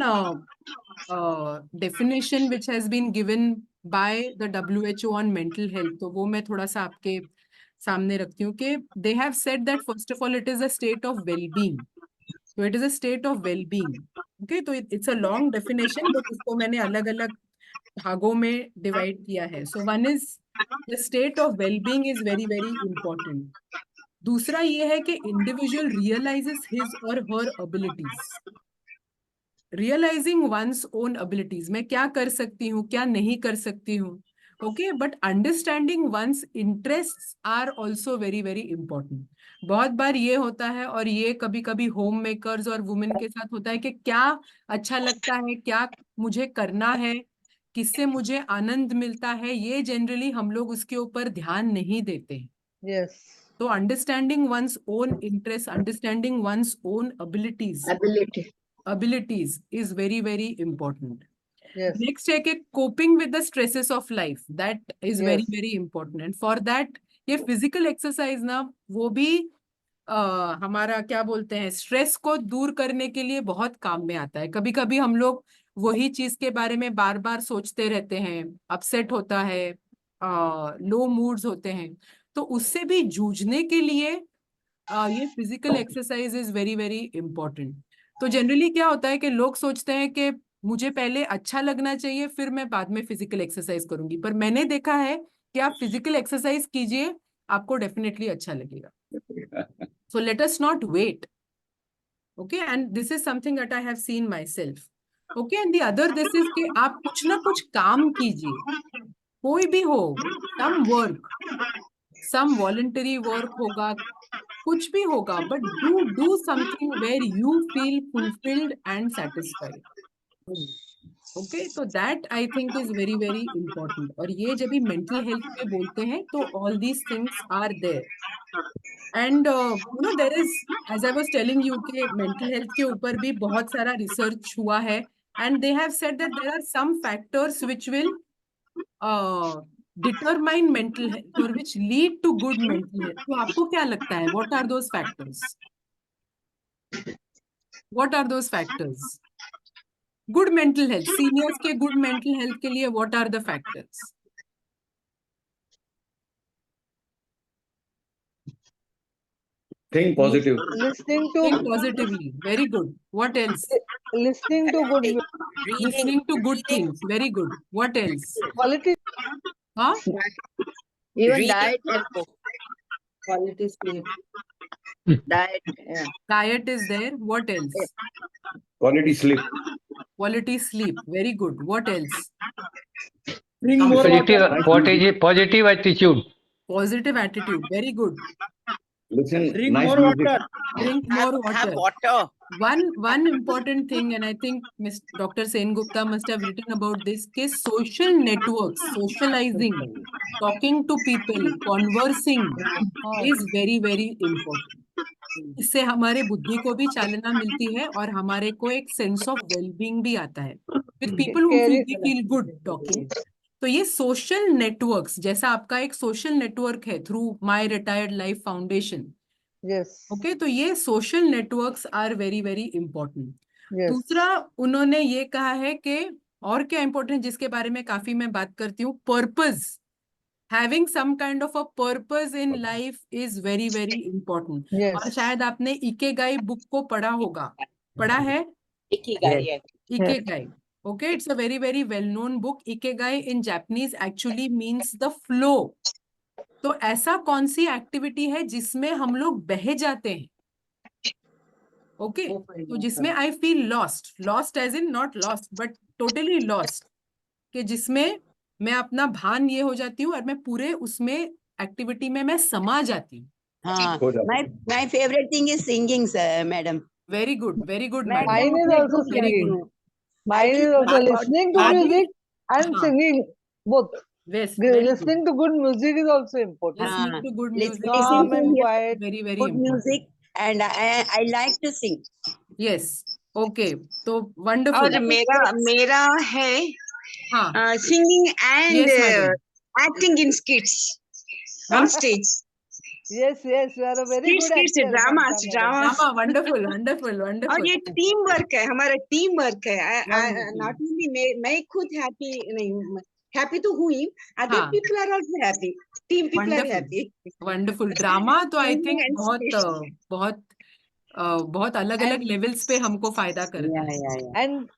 definition which has been given by the WHO on mental health. तो वो मैं थोड़ा सा आपके सामने रखती हूँ कि they have said that first of all it is a state of well-being. So it is a state of well-being. Okay, तो it's a long definition, but उसको मैंने अलग अलग भागों में divide किया है. So one is the state of well-being is very very important. दूसरा ये है कि individual realizes his or her abilities. Realizing one's own abilities. मैं क्या कर सकती हूँ, क्या नहीं कर सकती हूँ. Okay, but understanding one's interests are also very very important. बहुत बार ये होता है और ये कभी कभी होम मेकर्स और वुमेन के साथ होता है कि क्या अच्छा लगता है, क्या मुझे करना है, किससे मुझे आनंद मिलता है, ये जनरली हम लोग उसके ऊपर ध्यान नहीं देते हैं. Yes. So understanding one's own interests, understanding one's own abilities is very very important. Yes. Next है कि coping with the stresses of life, that is very Yes. very important. And for that ये physical exercise ना वो भी हमारा क्या बोलते हैं स्ट्रेस को दूर करने के लिए बहुत काम में आता है. कभी कभी हम लोग वही चीज के बारे में बार बार सोचते रहते हैं, अपसेट होता है, लो मूड्स होते हैं, तो उससे भी जूझने के लिए ये physical exercise is very very important. तो जनरली क्या होता है कि लोग सोचते हैं कि मुझे पहले अच्छा लगना चाहिए फिर मैं बाद में फिजिकल एक्सरसाइज करूंगी, पर मैंने देखा है कि आप फिजिकल एक्सरसाइज कीजिए, आपको डेफिनेटली अच्छा लगेगा. So let us not wait. Okay, and this is something that I have seen myself. Okay, and the other this is कि आप कुछ ना कुछ काम कीजिए, कोई भी हो, some work, some voluntary work होगा, कुछ भी होगा, but do something where you feel fulfilled and satisfied. Okay, so that I think is very very important. और ये जब भी mental health पे बोलते हैं तो all these things are there. And there is, as I was telling you कि mental health के ऊपर भी बहुत सारा research हुआ है, and they have said that there are some factors which will determine mental health or which lead to good mental health. तो आपको क्या लगता है? What are those factors? What are those factors? Good mental health. Seniors के good mental health के लिए what are the factors? Think positive. Listening Think to positively. Very good. What else? listening to good Listening to good reading, things. Very good. What else? quality. Huh? Even reading diet good and book. quality sleep. Diet, yeah. Diet is there. What else? Quality sleep. Quality sleep. Very good. What else? Drink more Positive, positive attitude. Positive attitude. Very good. Listen, Drink nice more music. water. Drink more Have water. water. One important thing, and I think Dr. Sengupta must have written about this, कि social networks, socializing, talking to people, conversing is very very important. इससे हमारे बुद्धि को भी चालना मिलती है और हमारे को एक सेंस ऑफ वेलबींग भी आता है. With people who feel good talking. तो ये सोशल नेटवर्क्स, जैसा आपका एक सोशल नेटवर्क है through my retired life foundation. Yes. Okay, तो ये social networks are very very important. Yes. दूसरा उन्होंने ये कहा है कि और क्या इंपॉर्टेंट, जिसके बारे में काफी मैं बात करती हूँ, purpose. Having some kind of a purpose in life is very very important. Yes. और शायद आपने इकेगाई बुक को पढ़ा होगा. पढ़ा है? Ikigai. Ikigai. Okay, it's a very very well known book. Ikigai in Japanese actually means the flow. तो ऐसा कौन सी एक्टिविटी है जिसमें हम लोग बह जाते हैं? ओके, तो जिसमें I feel lost, lost as in not lost but totally lost, कि जिसमें मैं अपना भान ये हो जाती हूँ और मैं पूरे उसमें एक्टिविटी में मैं समा जाती हूँ. My favorite thing is singing, sir, madam. Very good मैं madam. Mine is also Very singing. good. Mine is also listening to music and हाँ. singing both. Yes, very good. Listening to good music is also important. Listening to good music. Calm and quiet. Very very Good important. music, and I like to sing. Yes. Okay. तो wonderful. और मेरा है हाँ. singing and Yes, madam. acting in skits on stage. Yes, yes, you are a very It's good actor, dramas, Mamta madam. dramas. Drama, wonderful, wonderful, और wonderful. ये team work है, हमारा team work है. Wonderful. Not only मैं खुद happy नहीं, happy तो हुई, अदर हाँ. People are also happy, team people are Wonderful, happy. wonderful. Drama तो आई थिंक And बहुत बहुत अलग अलग लेवल्स पे हमको फायदा करता है.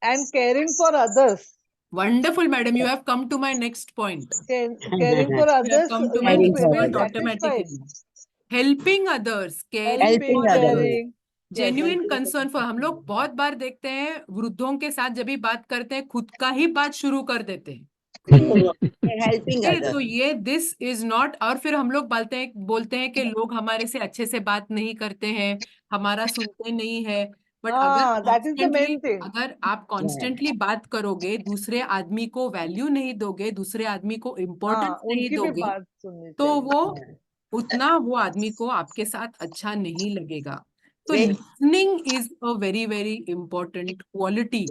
And caring for others. Wonderful, madam. You have come to my next point. Caring for You have others come to my will next will point satisfy. automatically. Helping others, caring Helping, for others. caring. Genuine concern for. हम लोग बहुत बार देखते हैं वृद्धों के साथ जब भी बात करते हैं खुद का ही बात शुरू कर देते हैं. Helping तो others. ये दिस इज नॉट. और फिर हम लोग बोलते हैं कि लोग हमारे से अच्छे से बात नहीं करते हैं, हमारा सुनते नहीं है. But That is the main thing. अगर आप कॉन्स्टेंटली बात करोगे, दूसरे आदमी को वैल्यू नहीं दोगे, दूसरे आदमी को इम्पोर्टेंस नहीं उनकी भी दोगे, बात सुननी तो चाहिए. वो उतना वो आदमी को आपके साथ अच्छा नहीं लगेगा. So Very- listening is a very, very important quality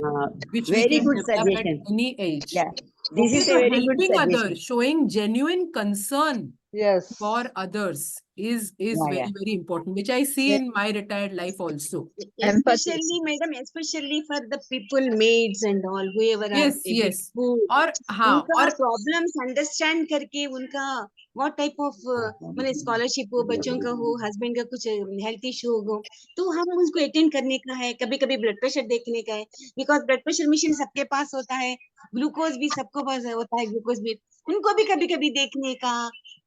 which we very can good develop suggestion. at any age. Yeah, this Okay, is so a very good helping suggestion. others, showing genuine concern Yes. for others is Yeah, very, yeah. very important, which I see Yeah. in my retared life also. especially madam, especially for the people, maids and all, whoever Yes, are yes. who और हाँ, उनका और problems understand करके उनका what type of मतलब scholarship हो, बच्चों का हो, हस्बैंड का कुछ हेल्थ इशू हो, तो हम उसको अटेंड करने का है. कभी कभी ब्लड प्रेशर देखने का है, बिकॉज ब्लड प्रेशर मशीन सबके पास होता है, ग्लूकोज भी सबको पास होता है, ग्लूकोज भी उनको भी कभी कभी देखने का,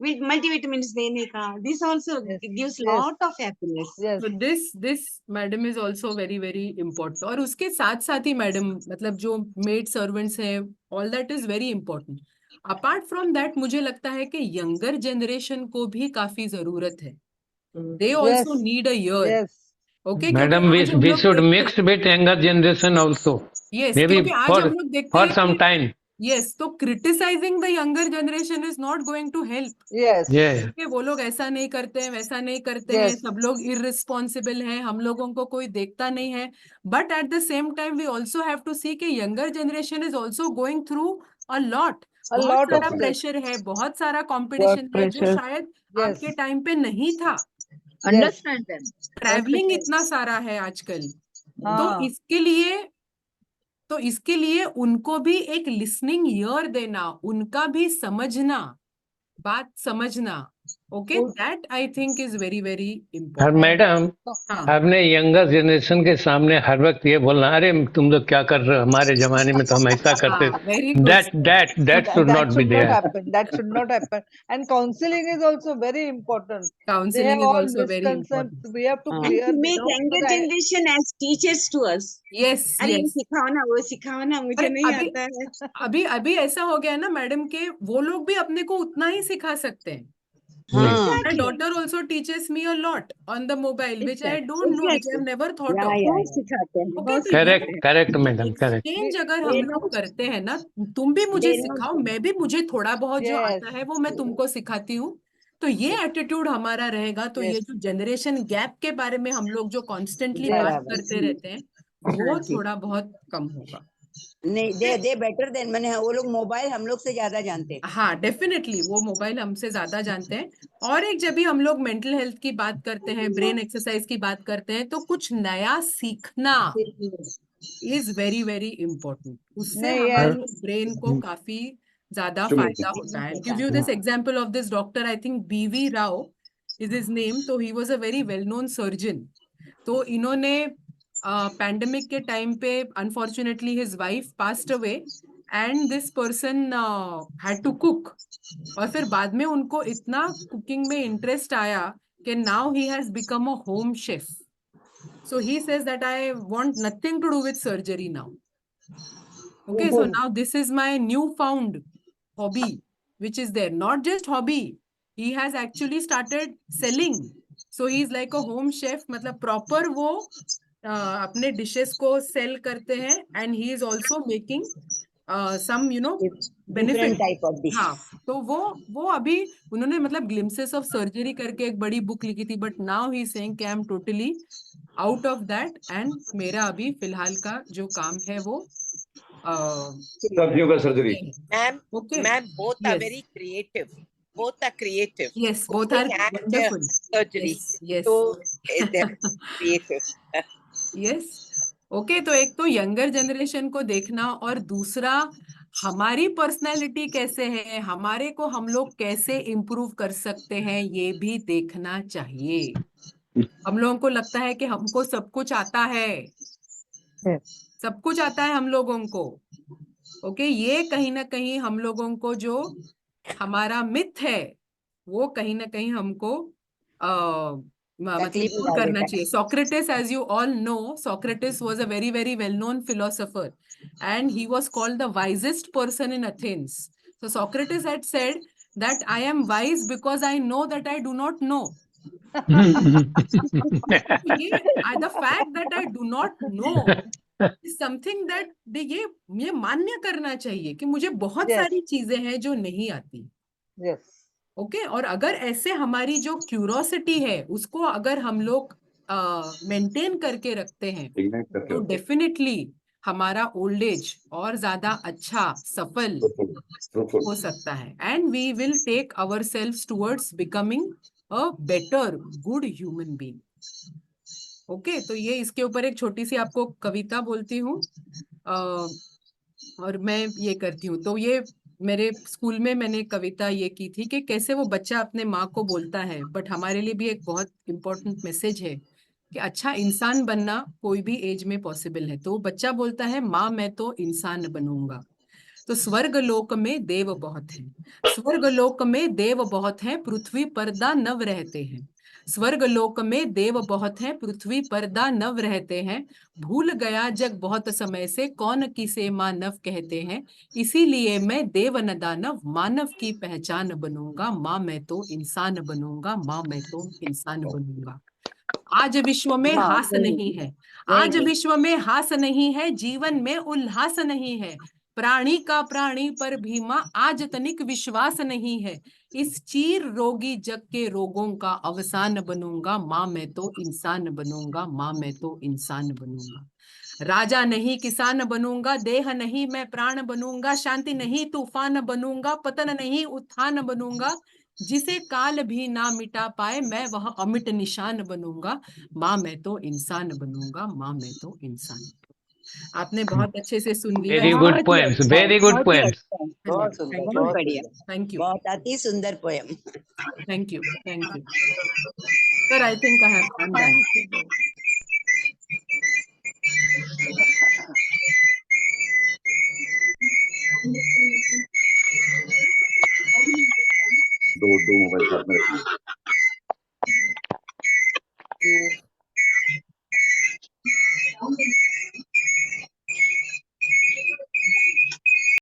मल्टीविटामिन देने का. This also gives lot of happiness. Yes. so this madam is also very, very important. और उसके साथ साथ ही मैडम मतलब जो मेड सर्वेंट्स हैं, all that is very important. Apart from that मुझे लगता है कि यंगर जनरेशन को भी काफी जरूरत है. They also Yes. Need a year. Yes. Okay, Madam, we should mix with younger generation also. Yes, Maybe क्योंकि आज हम लोग देखते for हैं some time. यस, तो criticising the younger generation is not going to help. Yes. Yeah. कि वो लोग ऐसा नहीं करते हैं, वैसा नहीं करते हैं, Yes. सब लोग इररिस्पॉन्सिबल हैं, हम लोगों को कोई देखता नहीं है. But at the same time we also have to see कि younger generation is also going through a lot. A बहुत lot सारा of प्रेशर है, बहुत सारा कंपटीशन है जो pressure. शायद Yes. आपके टाइम पे नहीं था. Understand them. ट्रैवलिंग इतना सारा है आजकल. तो हाँ. इसके लिए उनको भी एक लिसनिंग ईयर देना, उनका भी समझना, बात समझना. Okay, that I think is very, very और इम्पोर्टेंट. मैडम, हाँ, आपने यंगर जनरेशन के सामने हर वक्त ये बोलना, अरे तुम लोग क्या कर रहे हो, हमारे जमाने में तो हम ऐसा करते हाँ, very थे. good. That should not be there. happen. That should not happen. And counseling is also very important. They Counseling have is all also very misconceptions. important. We have to And clear to this make out younger because generation as teachers to us. Yes, अरे ये yes. सिखाओ ना, वो सिखाओ ना, मुझे अरे नहीं आता है. अभी ऐसा हो गया ना मैडम के वो लोग भी अपने को उतना ही सिखा सकते हैं. Hmm. My Exactly. daughter also teaches me a lot on the mobile, which I don't know, which I have never thought Yeah, of. yeah, बहुत सिखाते हैं, Okay, बहुत तो ये Correct, madam, correct. एक्सचेंज अगर They हम लोग करते हैं ना, तुम भी मुझे they know सिखाओ, मैं भी मुझे थोड़ा बहुत जो Yes. आता है वो मैं तुमको सिखाती हूँ, तो ये एटीट्यूड हमारा रहेगा, तो ये Yes. जो जनरेशन गैप के बारे में हम लोग जो कॉन्स्टेंटली Yes. बात करते रहते हैं वो हाँ जी. थोड़ा बहुत कम होगा. नहीं, they better than मैंने वो लोग मोबाइल हम लोग से ज्यादा जानते हैं. हाँ, डेफिनेटली वो मोबाइल हमसे ज्यादा जानते हैं. और एक जब भी हम लोग मेंटल हेल्थ की बात करते हैं, ब्रेन एक्सरसाइज की बात करते हैं, तो कुछ नया सीखना इज वेरी, वेरी इम्पोर्टेंट. उससे नहीं, हमारे ब्रेन को काफी ज्यादा फायदा होता है. Give you this example of this doctor, I think BV Rao is his name. तो he was a very well known surgeon. तो इन्होंने पैंडेमिक के टाइम पे unfortunately his wife passed away and this person had to cook. और फिर बाद में उनको इतना कुकिंग में इंटरेस्ट आया कि now he has become a home chef. So he says that I want nothing to do with surgery now. Okay, so now this is my newfound hobby, which is there. Not just hobby, he has actually started selling. So he's like a home chef, मतलब proper वो अपने dishes को sell करते हैं, and he is also making some benefit. Different type of dish. हाँ, तो वो अभी उन्होंने मतलब glimpses of surgery करके एक बड़ी बुक लिखी थी, but now he is saying कि I am totally out of that, and मेरा अभी फिलहाल का जो काम है वो सब्जियों का surgery. Ma'am, okay. ma'am, both are Yes. very creative. both are creative. Yes, both are Cooking and wonderful. surgery. Yes, So yes. they're creative. Yes okay तो एक तो यंगर जनरेशन को देखना और दूसरा हमारी पर्सनालिटी कैसे है, हमारे को हम लोग कैसे इम्प्रूव कर सकते हैं ये भी देखना चाहिए। हम लोगों को लगता है कि हमको सब कुछ आता है, सब कुछ आता है हम लोगों को। ओके ये कहीं ना कहीं हम लोगों को जो हमारा मिथ है वो कहीं ना कहीं हमको मतलब तकलीफ में दूर डाल करना देता है। चाहिए। Socrates, as you all know, Socrates was a very, very well-known philosopher, and he was called the wisest person in Athens. So Socrates had said that I am wise because I know that I do not know. The fact that I do not know is something that ये मान्य करना चाहिए कि मुझे बहुत Yes. सारी चीजें हैं जो नहीं आती। Yes. ओके और अगर ऐसे हमारी जो क्यूरोसिटी है उसको अगर हम लोग मेंटेन करके रखते हैं Ignite करते तो हो। डेफिनेटली हमारा ओल्ड एज और ज्यादा अच्छा सफल Fruitful. हो सकता है and we will take ourselves towards becoming a better good human being. Okay तो ये इसके ऊपर एक छोटी सी आपको कविता बोलती हूँ और मैं ये करती हूँ। तो ये मेरे स्कूल में मैंने कविता ये की थी कि कैसे वो बच्चा अपने माँ को बोलता है, बट हमारे लिए भी एक बहुत इंपॉर्टेंट मैसेज है कि अच्छा इंसान बनना कोई भी एज में पॉसिबल है। तो वो बच्चा बोलता है माँ मैं तो इंसान बनूंगा। तो स्वर्ग लोक में देव बहुत हैं, स्वर्ग लोक में देव बहुत हैं, पृथ्वी पर दानव रहते हैं। स्वर्ग लोक में देव बहुत हैं, पृथ्वी पर दानव रहते हैं। भूल गया जग बहुत समय से कौन किसे मानव कहते हैं। इसीलिए मैं देव न दानव मानव की पहचान बनूंगा। माँ मैं तो इंसान बनूंगा, माँ मैं तो इंसान बनूंगा। आज विश्व में Wow. हास नहीं है, आज विश्व में हास नहीं है, जीवन में उल्लास नहीं है। प्राणी का प्राणी पर भी माँ आज तनिक विश्वास नहीं है। इस चीर रोगी जग के रोगों का अवसान बनूंगा। माँ मैं तो इंसान बनूंगा, माँ मैं तो इंसान बनूंगा। राजा नहीं किसान बनूंगा, देह नहीं मैं प्राण बनूंगा। शांति नहीं तूफान बनूंगा, पतन नहीं उत्थान बनूंगा। जिसे काल भी ना मिटा पाए मैं वह अमिट निशान बनूंगा। माँ मैं तो इंसान बनूंगा, माँ मैं तो इंसान। आपने बहुत अच्छे से सुन लिया। वेरी गुड बहुत ही पोएम्स, अच्छा, वेरी गुड बहुत ही पोएम्स। अच्छा, बहुत सुंदर, बहुत बहुत बढ़िया, सुंदर। थैंक यू, बहुत अति सुंदर poem. Thank you, thank you sir. I think I am done. दो मोबाइल साथ में रखना।